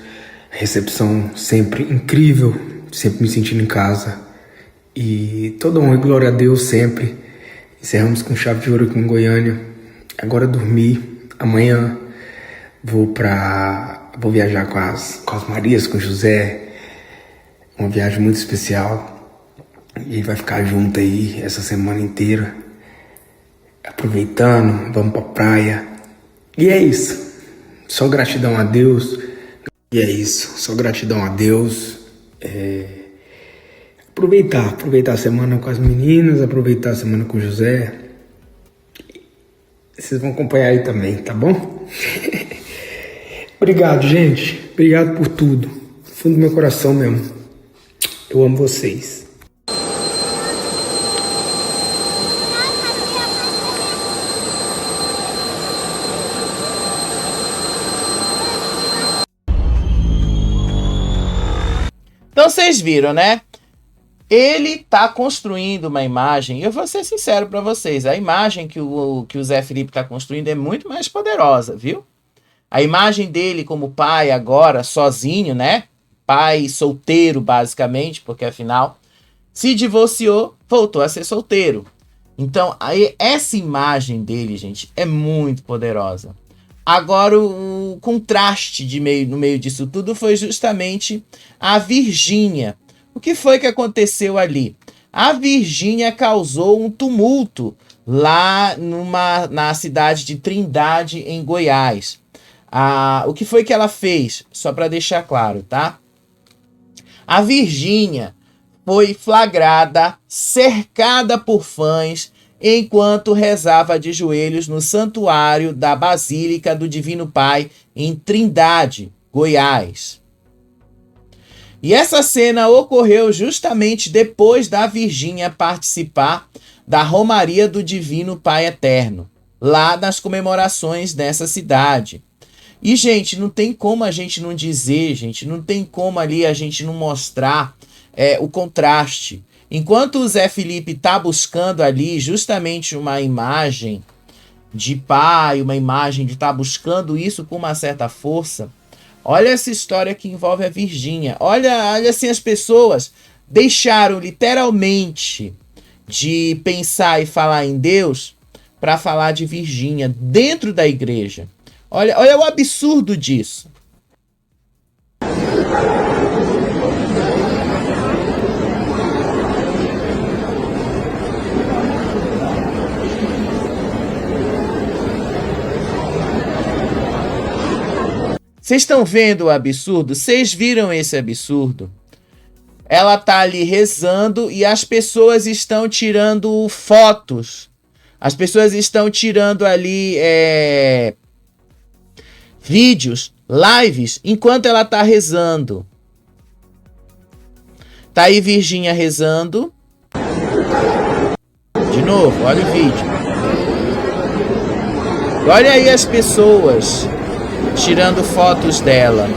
Recepção sempre incrível, sempre me sentindo em casa. E toda honra e glória a Deus sempre. Encerramos com chave de ouro aqui em Goiânia. Agora dormir. Amanhã vou viajar com as Marias, com o José. Uma viagem muito especial. E a gente vai ficar junto aí essa semana inteira. Aproveitando, vamos pra praia. E é isso. Só gratidão a Deus. E é isso. Só gratidão a Deus. Aproveitar a semana com as meninas, aproveitar a semana com o José. Vocês vão acompanhar aí também, tá bom? Obrigado, gente. Obrigado por tudo. Do fundo do meu coração mesmo. Eu amo vocês. Então vocês viram, né? Ele tá construindo uma imagem, eu vou ser sincero para vocês, a imagem que o Zé Felipe tá construindo é muito mais poderosa, viu? A imagem dele como pai agora, sozinho, né? Pai solteiro, basicamente, porque afinal se divorciou, voltou a ser solteiro. Então, aí, essa imagem dele, gente, é muito poderosa. Agora, o contraste no meio disso tudo foi justamente a Virgínia. O que foi que aconteceu ali? A Virgínia causou um tumulto lá na cidade de Trindade, em Goiás. O que foi que ela fez? Só para deixar claro, tá? A Virgínia foi flagrada, cercada por fãs, enquanto rezava de joelhos no santuário da Basílica do Divino Pai, em Trindade, Goiás. E essa cena ocorreu justamente depois da Virgínia participar da Romaria do Divino Pai Eterno, lá nas comemorações dessa cidade. E, gente, não tem como a gente não dizer, gente, não tem como ali a gente não mostrar o contraste. Enquanto o Zé Felipe está buscando ali justamente uma imagem de pai, uma imagem de estar buscando isso com uma certa força, olha essa história que envolve a Virgínia. Olha assim, as pessoas deixaram literalmente de pensar e falar em Deus para falar de Virgínia dentro da igreja. Olha o absurdo disso. Vocês estão vendo o absurdo? Vocês viram esse absurdo? Ela tá ali rezando e as pessoas estão tirando fotos. As pessoas estão tirando ali vídeos, lives, enquanto ela tá rezando. Tá aí Virgínia rezando. De novo, olha o vídeo. Olha aí as pessoas tirando fotos dela.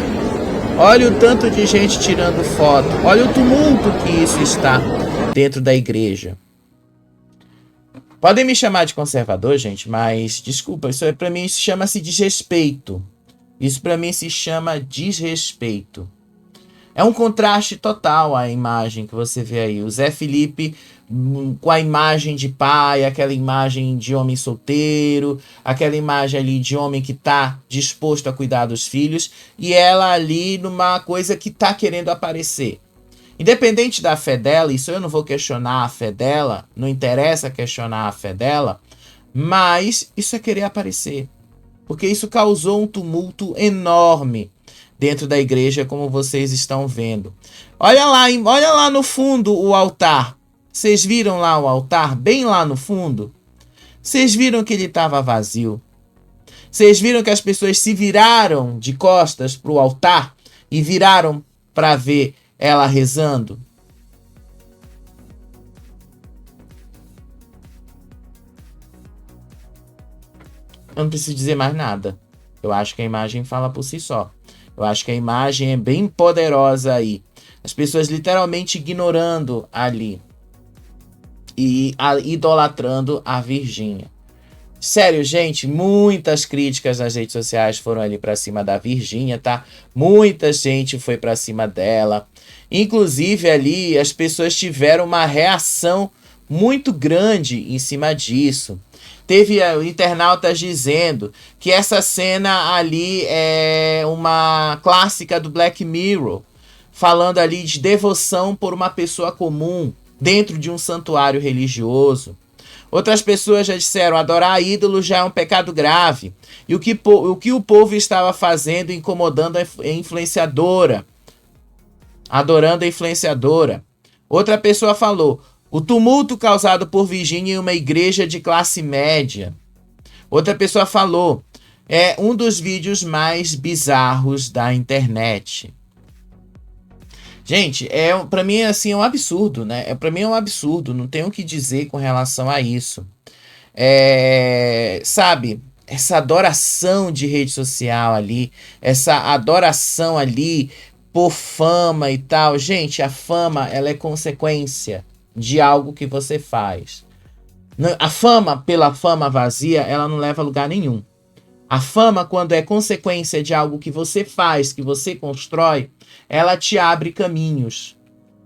Olha o tanto de gente tirando foto. Olha o tumulto que isso está dentro da igreja. Podem me chamar de conservador, gente, mas desculpa, isso para mim chama-se desrespeito. Isso para mim se chama desrespeito. É um contraste total a imagem que você vê aí. O Zé Felipe com a imagem de pai, aquela imagem de homem solteiro, aquela imagem ali de homem que está disposto a cuidar dos filhos, e ela ali numa coisa que está querendo aparecer. Independente da fé dela, isso eu não vou questionar a fé dela, não interessa questionar a fé dela, mas isso é querer aparecer. Porque isso causou um tumulto enorme dentro da igreja, como vocês estão vendo. Olha lá no fundo o altar. Vocês viram lá o altar, bem lá no fundo? Vocês viram que ele estava vazio. Vocês viram que as pessoas se viraram de costas para o altar e viraram para ver ela rezando? Eu não preciso dizer mais nada. Eu acho que a imagem fala por si só. Eu acho que a imagem é bem poderosa aí. As pessoas literalmente ignorando ali. E idolatrando a Virgínia. Sério, gente, muitas críticas nas redes sociais foram ali pra cima da Virgínia, tá? Muita gente foi pra cima dela. Inclusive ali as pessoas tiveram uma reação muito grande em cima disso. Teve internautas dizendo que essa cena ali é uma clássica do Black Mirror, falando ali de devoção por uma pessoa comum dentro de um santuário religioso. Outras pessoas já disseram: adorar ídolos já é um pecado grave. E o que o povo estava fazendo, incomodando a influenciadora, adorando a influenciadora. Outra pessoa falou: o tumulto causado por Virgínia em uma igreja de classe média. Outra pessoa falou: é um dos vídeos mais bizarros da internet. Gente, pra mim assim, é um absurdo, né? Pra mim é um absurdo, não tenho o que dizer com relação a isso. Sabe, essa adoração de rede social ali, essa adoração ali por fama e tal. Gente, a fama, ela é consequência de algo que você faz. A fama pela fama vazia, ela não leva a lugar nenhum. A fama, quando é consequência de algo que você faz, que você constrói, ela te abre caminhos.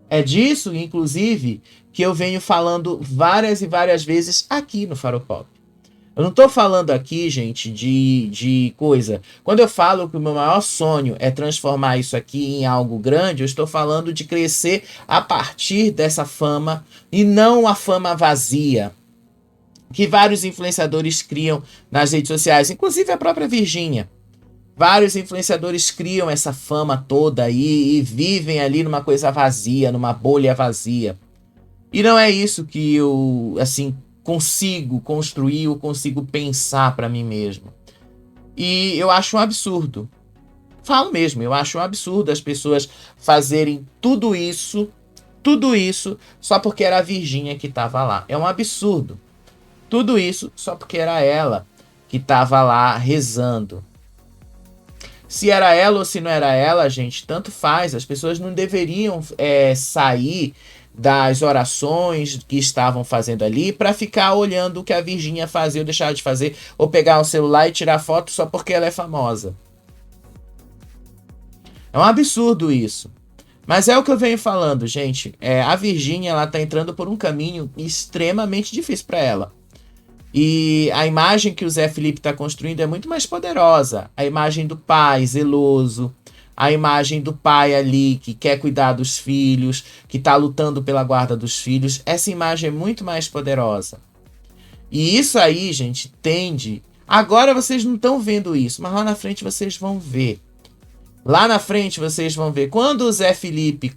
É disso, inclusive, que eu venho falando várias e várias vezes aqui no Faropop. Eu não tô falando aqui, gente, de coisa. Quando eu falo que o meu maior sonho é transformar isso aqui em algo grande, eu estou falando de crescer a partir dessa fama e não a fama vazia que vários influenciadores criam nas redes sociais, inclusive a própria Virgínia. Vários influenciadores criam essa fama toda aí e vivem ali numa coisa vazia, numa bolha vazia. E não é isso que eu, assim, consigo construir ou consigo pensar para mim mesmo. E eu acho um absurdo. Falo mesmo, eu acho um absurdo as pessoas fazerem tudo isso só porque era a Virgínia que estava lá. É um absurdo. Tudo isso só porque era ela que estava lá rezando. Se era ela ou se não era ela, gente, tanto faz. As pessoas não deveriam sair das orações que estavam fazendo ali para ficar olhando o que a Virgínia fazia ou deixar de fazer, ou pegar um celular e tirar foto só porque ela é famosa. É um absurdo isso. Mas é o que eu venho falando, gente. A Virgínia, ela tá entrando por um caminho extremamente difícil para ela. E a imagem que o Zé Felipe está construindo é muito mais poderosa. A imagem do pai zeloso, a imagem do pai ali que quer cuidar dos filhos, que está lutando pela guarda dos filhos. Essa imagem é muito mais poderosa. E isso aí, gente, tende... Agora vocês não estão vendo isso, mas lá na frente vocês vão ver. Lá na frente vocês vão ver. Quando o Zé Felipe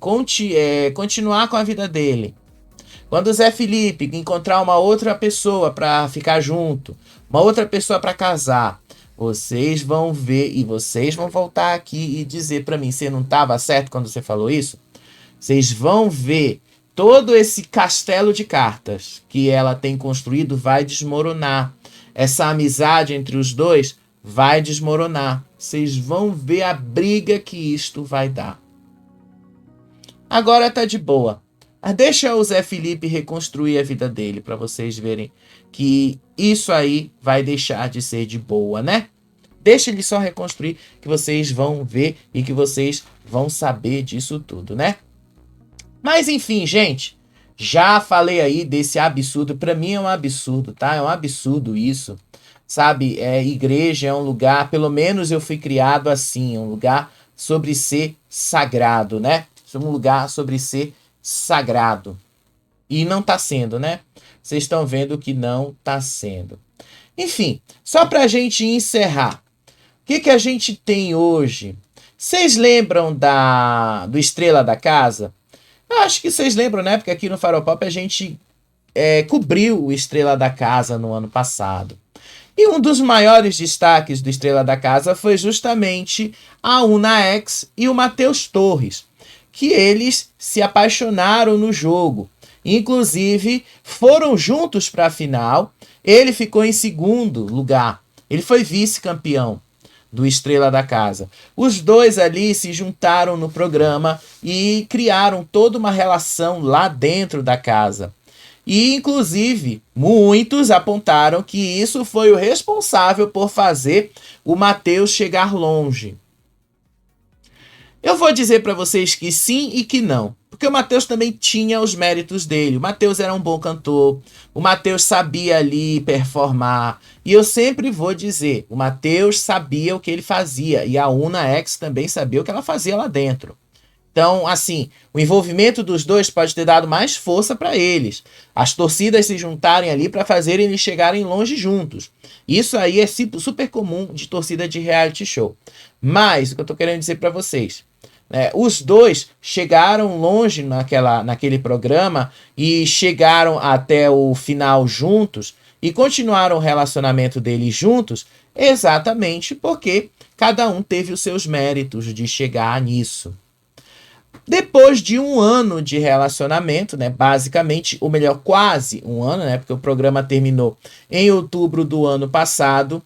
continuar com a vida dele, quando o Zé Felipe encontrar uma outra pessoa para ficar junto, uma outra pessoa para casar, vocês vão ver e vocês vão voltar aqui e dizer para mim: você não estava certo quando você falou isso? Vocês vão ver todo esse castelo de cartas que ela tem construído vai desmoronar. Essa amizade entre os dois vai desmoronar. Vocês vão ver a briga que isto vai dar. Agora tá de boa. Deixa o Zé Felipe reconstruir a vida dele para vocês verem que isso aí vai deixar de ser de boa, né? Deixa ele só reconstruir que vocês vão ver e que vocês vão saber disso tudo, né? Mas enfim, gente, já falei aí desse absurdo. Para mim é um absurdo, tá? É um absurdo isso, sabe? Igreja é um lugar, pelo menos eu fui criado assim, um lugar sobre ser sagrado, né? um lugar sobre ser sagrado. E não está sendo, né? Vocês estão vendo que não está sendo. Enfim, só para a gente encerrar. O que a gente tem hoje? Vocês lembram do Estrela da Casa? Eu acho que vocês lembram, né? Porque aqui no Faropop a gente cobriu o Estrela da Casa no ano passado. E um dos maiores destaques do Estrela da Casa foi justamente a Una X e o Matheus Torres, que eles se apaixonaram no jogo. Inclusive, foram juntos para a final. Ele ficou em segundo lugar. Ele foi vice-campeão do Estrela da Casa. Os dois ali se juntaram no programa e criaram toda uma relação lá dentro da casa. E, inclusive, muitos apontaram que isso foi o responsável por fazer o Matheus chegar longe. Eu vou dizer para vocês que sim e que não. Porque o Matheus também tinha os méritos dele. O Matheus era um bom cantor. O Matheus sabia ali performar. E eu sempre vou dizer, o Matheus sabia o que ele fazia. E a Una X também sabia o que ela fazia lá dentro. Então, assim, o envolvimento dos dois pode ter dado mais força para eles. As torcidas se juntarem ali para fazerem eles chegarem longe juntos. Isso aí é super comum de torcida de reality show. Mas, o que eu tô querendo dizer para vocês, os dois chegaram longe naquele programa e chegaram até o final juntos e continuaram o relacionamento deles juntos exatamente porque cada um teve os seus méritos de chegar nisso. Depois de um ano de relacionamento, basicamente, ou melhor, quase um ano, porque o programa terminou em outubro do ano passado,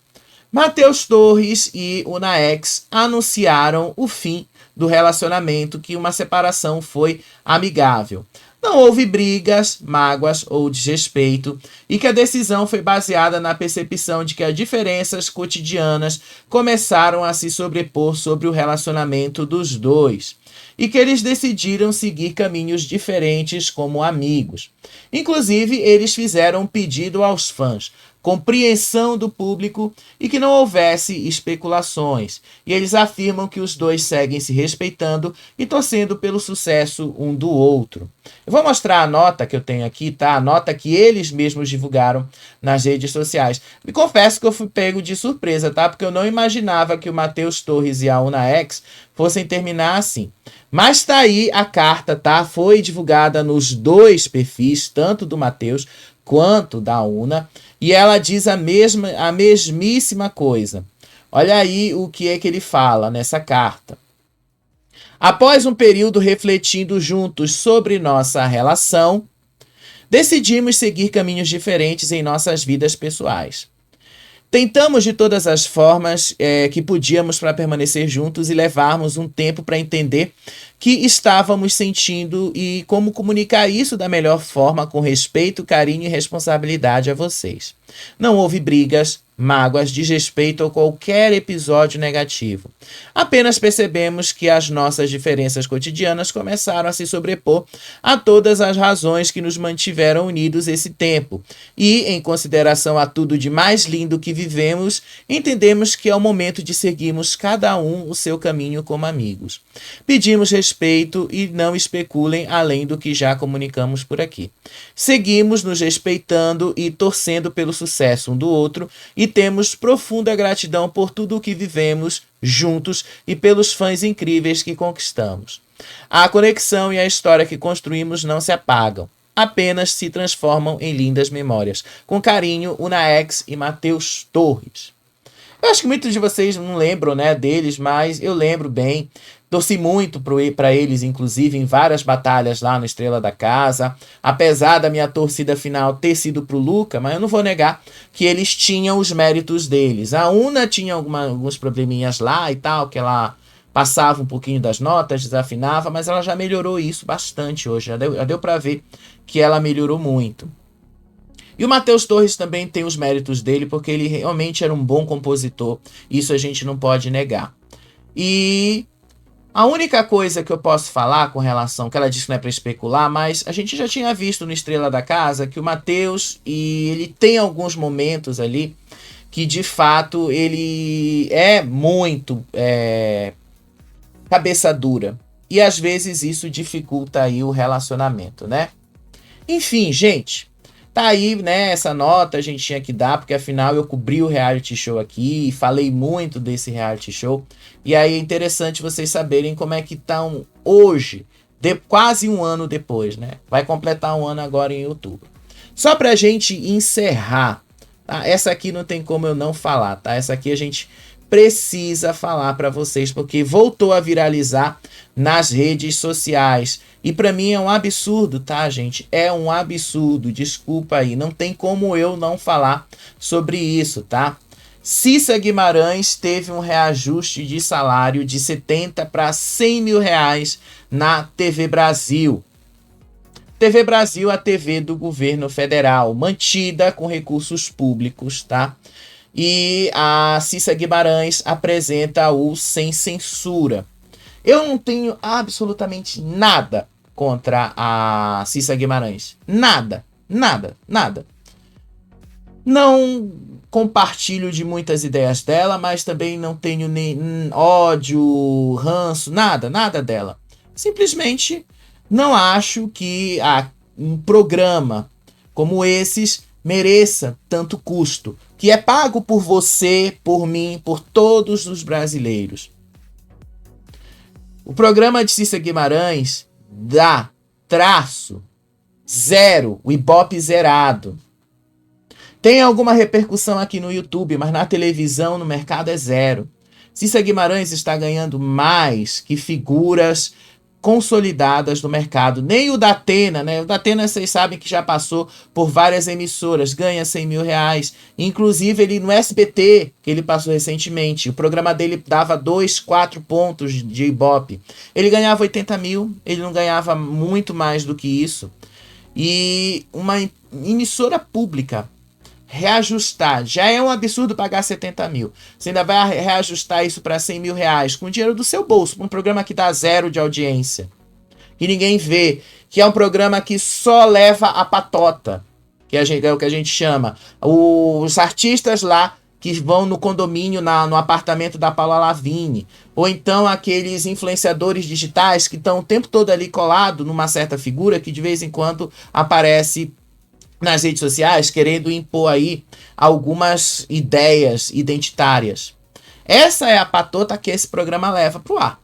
Matheus Torres e Una X anunciaram o fim do relacionamento, que uma separação foi amigável. Não houve brigas, mágoas ou desrespeito e que a decisão foi baseada na percepção de que as diferenças cotidianas começaram a se sobrepor sobre o relacionamento dos dois e que eles decidiram seguir caminhos diferentes como amigos. Inclusive, eles fizeram um pedido aos fãs, compreensão do público e que não houvesse especulações. E eles afirmam que os dois seguem se respeitando e torcendo pelo sucesso um do outro. Eu vou mostrar a nota que eu tenho aqui, tá? A nota que eles mesmos divulgaram nas redes sociais. Me confesso que eu fui pego de surpresa, tá? Porque eu não imaginava que o Matheus Torres e a Una X fossem terminar assim. Mas tá aí a carta, tá? Foi divulgada nos dois perfis, tanto do Matheus quanto da Una, e ela diz a mesmíssima coisa. Olha aí o que é que ele fala nessa carta. Após um período refletindo juntos sobre nossa relação, decidimos seguir caminhos diferentes em nossas vidas pessoais. Tentamos de todas as formas que podíamos para permanecer juntos e levarmos um tempo para entender que estávamos sentindo e como comunicar isso da melhor forma com respeito, carinho e responsabilidade a vocês. Não houve brigas, mágoas, desrespeito ou qualquer episódio negativo. Apenas percebemos que as nossas diferenças cotidianas começaram a se sobrepor a todas as razões que nos mantiveram unidos esse tempo. E, em consideração a tudo de mais lindo que vivemos, entendemos que é o momento de seguirmos cada um o seu caminho como amigos. Pedimos respeito e não especulem além do que já comunicamos por aqui. Seguimos nos respeitando e torcendo pelo sucesso um do outro e temos profunda gratidão por tudo o que vivemos juntos e pelos fãs incríveis que conquistamos. A conexão e a história que construímos não se apagam, apenas se transformam em lindas memórias. Com carinho, Una X e Matheus Torres. Eu acho que muitos de vocês não lembram, deles, mas eu lembro bem. Torci muito para eles, inclusive, em várias batalhas lá no Estrela da Casa. Apesar da minha torcida final ter sido pro Luca, mas eu não vou negar que eles tinham os méritos deles. A Una tinha alguns probleminhas lá e tal, que ela passava um pouquinho das notas, desafinava, mas ela já melhorou isso bastante hoje. Já deu para ver que ela melhorou muito. E o Matheus Torres também tem os méritos dele, porque ele realmente era um bom compositor. Isso a gente não pode negar. E a única coisa que eu posso falar com relação, que ela disse que não é para especular, mas a gente já tinha visto no Estrela da Casa que o Matheus, ele tem alguns momentos ali que de fato ele é muito cabeça dura. e às vezes isso dificulta aí o relacionamento, né? Enfim, gente, tá aí, né, essa nota a gente tinha que dar, porque afinal eu cobri o reality show aqui e falei muito desse reality show. E aí é interessante vocês saberem como é que estão hoje, quase um ano depois, né? Vai completar um ano agora em outubro. Só pra gente encerrar, tá? Essa aqui não tem como eu não falar, tá? Essa aqui a gente precisa falar pra vocês, porque voltou a viralizar nas redes sociais. E pra mim é um absurdo, tá, gente? É um absurdo, desculpa aí. Não tem como eu não falar sobre isso, tá? Cissa Guimarães teve um reajuste de salário de 70 para 100 mil reais na TV Brasil. TV Brasil, a TV do governo federal, mantida com recursos públicos, tá? E a Cissa Guimarães apresenta o Sem Censura. Eu não tenho absolutamente nada contra a Cissa Guimarães. Nada, nada, nada. Não compartilho de muitas ideias dela, mas também não tenho nem ódio, ranço, nada dela. Simplesmente não acho que um programa como esses mereça tanto custo, que é pago por você, por mim, por todos os brasileiros. O programa de Cissa Guimarães dá traço, zero, o Ibope zerado. Tem alguma repercussão aqui no YouTube, mas na televisão, no mercado é zero. Cissa Guimarães está ganhando mais que figuras consolidadas no mercado. Nem o Datena, né? O Datena, vocês sabem que já passou por várias emissoras, ganha 100 mil reais. Inclusive, ele no SBT, que ele passou recentemente, o programa dele dava 2, 4 pontos de Ibope. Ele ganhava 80 mil, ele não ganhava muito mais do que isso. E uma emissora pública reajustar, já é um absurdo pagar 70 mil. Você ainda vai reajustar isso para 100 mil reais com dinheiro do seu bolso, para um programa que dá zero de audiência, que ninguém vê, que é um programa que só leva a patota, que é o que a gente chama. Os artistas lá que vão no condomínio, no apartamento da Paula Lavigne, ou então aqueles influenciadores digitais que estão o tempo todo ali colado numa certa figura que de vez em quando aparece nas redes sociais, querendo impor aí algumas ideias identitárias. Essa é a patota que esse programa leva pro ar.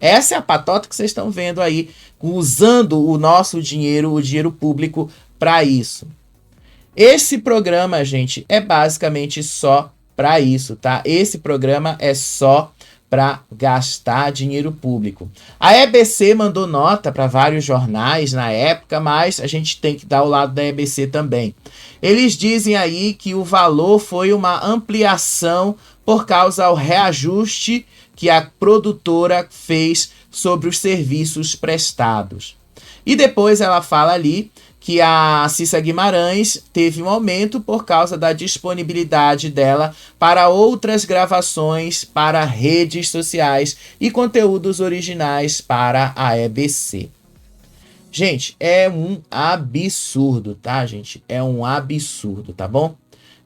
Essa é a patota que vocês estão vendo aí, usando o nosso dinheiro, o dinheiro público, para isso. Esse programa, gente, é basicamente só para isso, tá? Esse programa é só para gastar dinheiro público. A EBC mandou nota para vários jornais na época, mas a gente tem que dar o lado da EBC também. Eles dizem aí que o valor foi uma ampliação por causa do reajuste que a produtora fez sobre os serviços prestados. E depois ela fala ali que a Cissa Guimarães teve um aumento por causa da disponibilidade dela para outras gravações para redes sociais e conteúdos originais para a EBC. Gente, é um absurdo, tá, gente? É um absurdo, tá bom?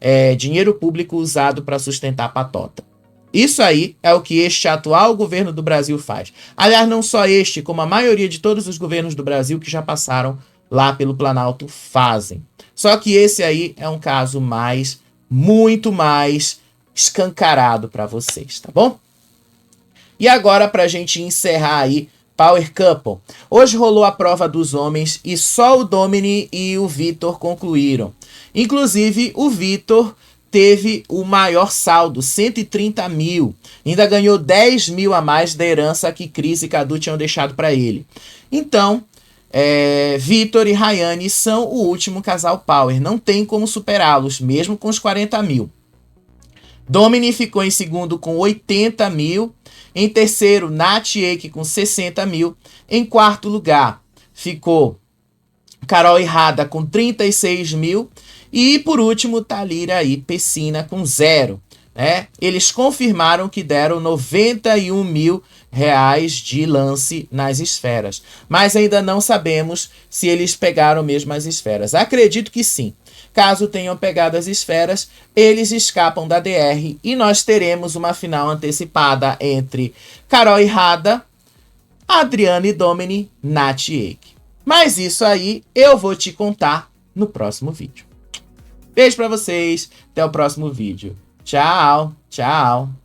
É dinheiro público usado para sustentar a patota. Isso aí é o que este atual governo do Brasil faz. Aliás, não só este, como a maioria de todos os governos do Brasil que já passaram lá pelo Planalto fazem. Só que esse aí é um caso muito mais escancarado para vocês, tá bom? E agora, pra gente encerrar aí, Power Couple. Hoje rolou a prova dos homens e só o Domini e o Vitor concluíram. Inclusive, o Vitor teve o maior saldo, 130 mil. Ainda ganhou 10 mil a mais da herança que Cris e Cadu tinham deixado para ele. Então, Vitor e Rayane são o último casal Power. Não tem como superá-los, mesmo com os 40 mil. Domini ficou em segundo com 80 mil. Em terceiro, Nath Eck com 60 mil. Em quarto lugar, ficou Carol Errada com 36 mil. E por último, Thalira e Pessina com 0. Né? Eles confirmaram que deram 91 mil reais de lance nas esferas. Mas ainda não sabemos se eles pegaram mesmo as esferas. Acredito que sim. Caso tenham pegado as esferas, eles escapam da DR e nós teremos uma final antecipada entre Carol Errada, Adriana e Domini, Nath e Eike. Mas isso aí eu vou te contar no próximo vídeo. Beijo pra vocês, até o próximo vídeo. Tchau, tchau.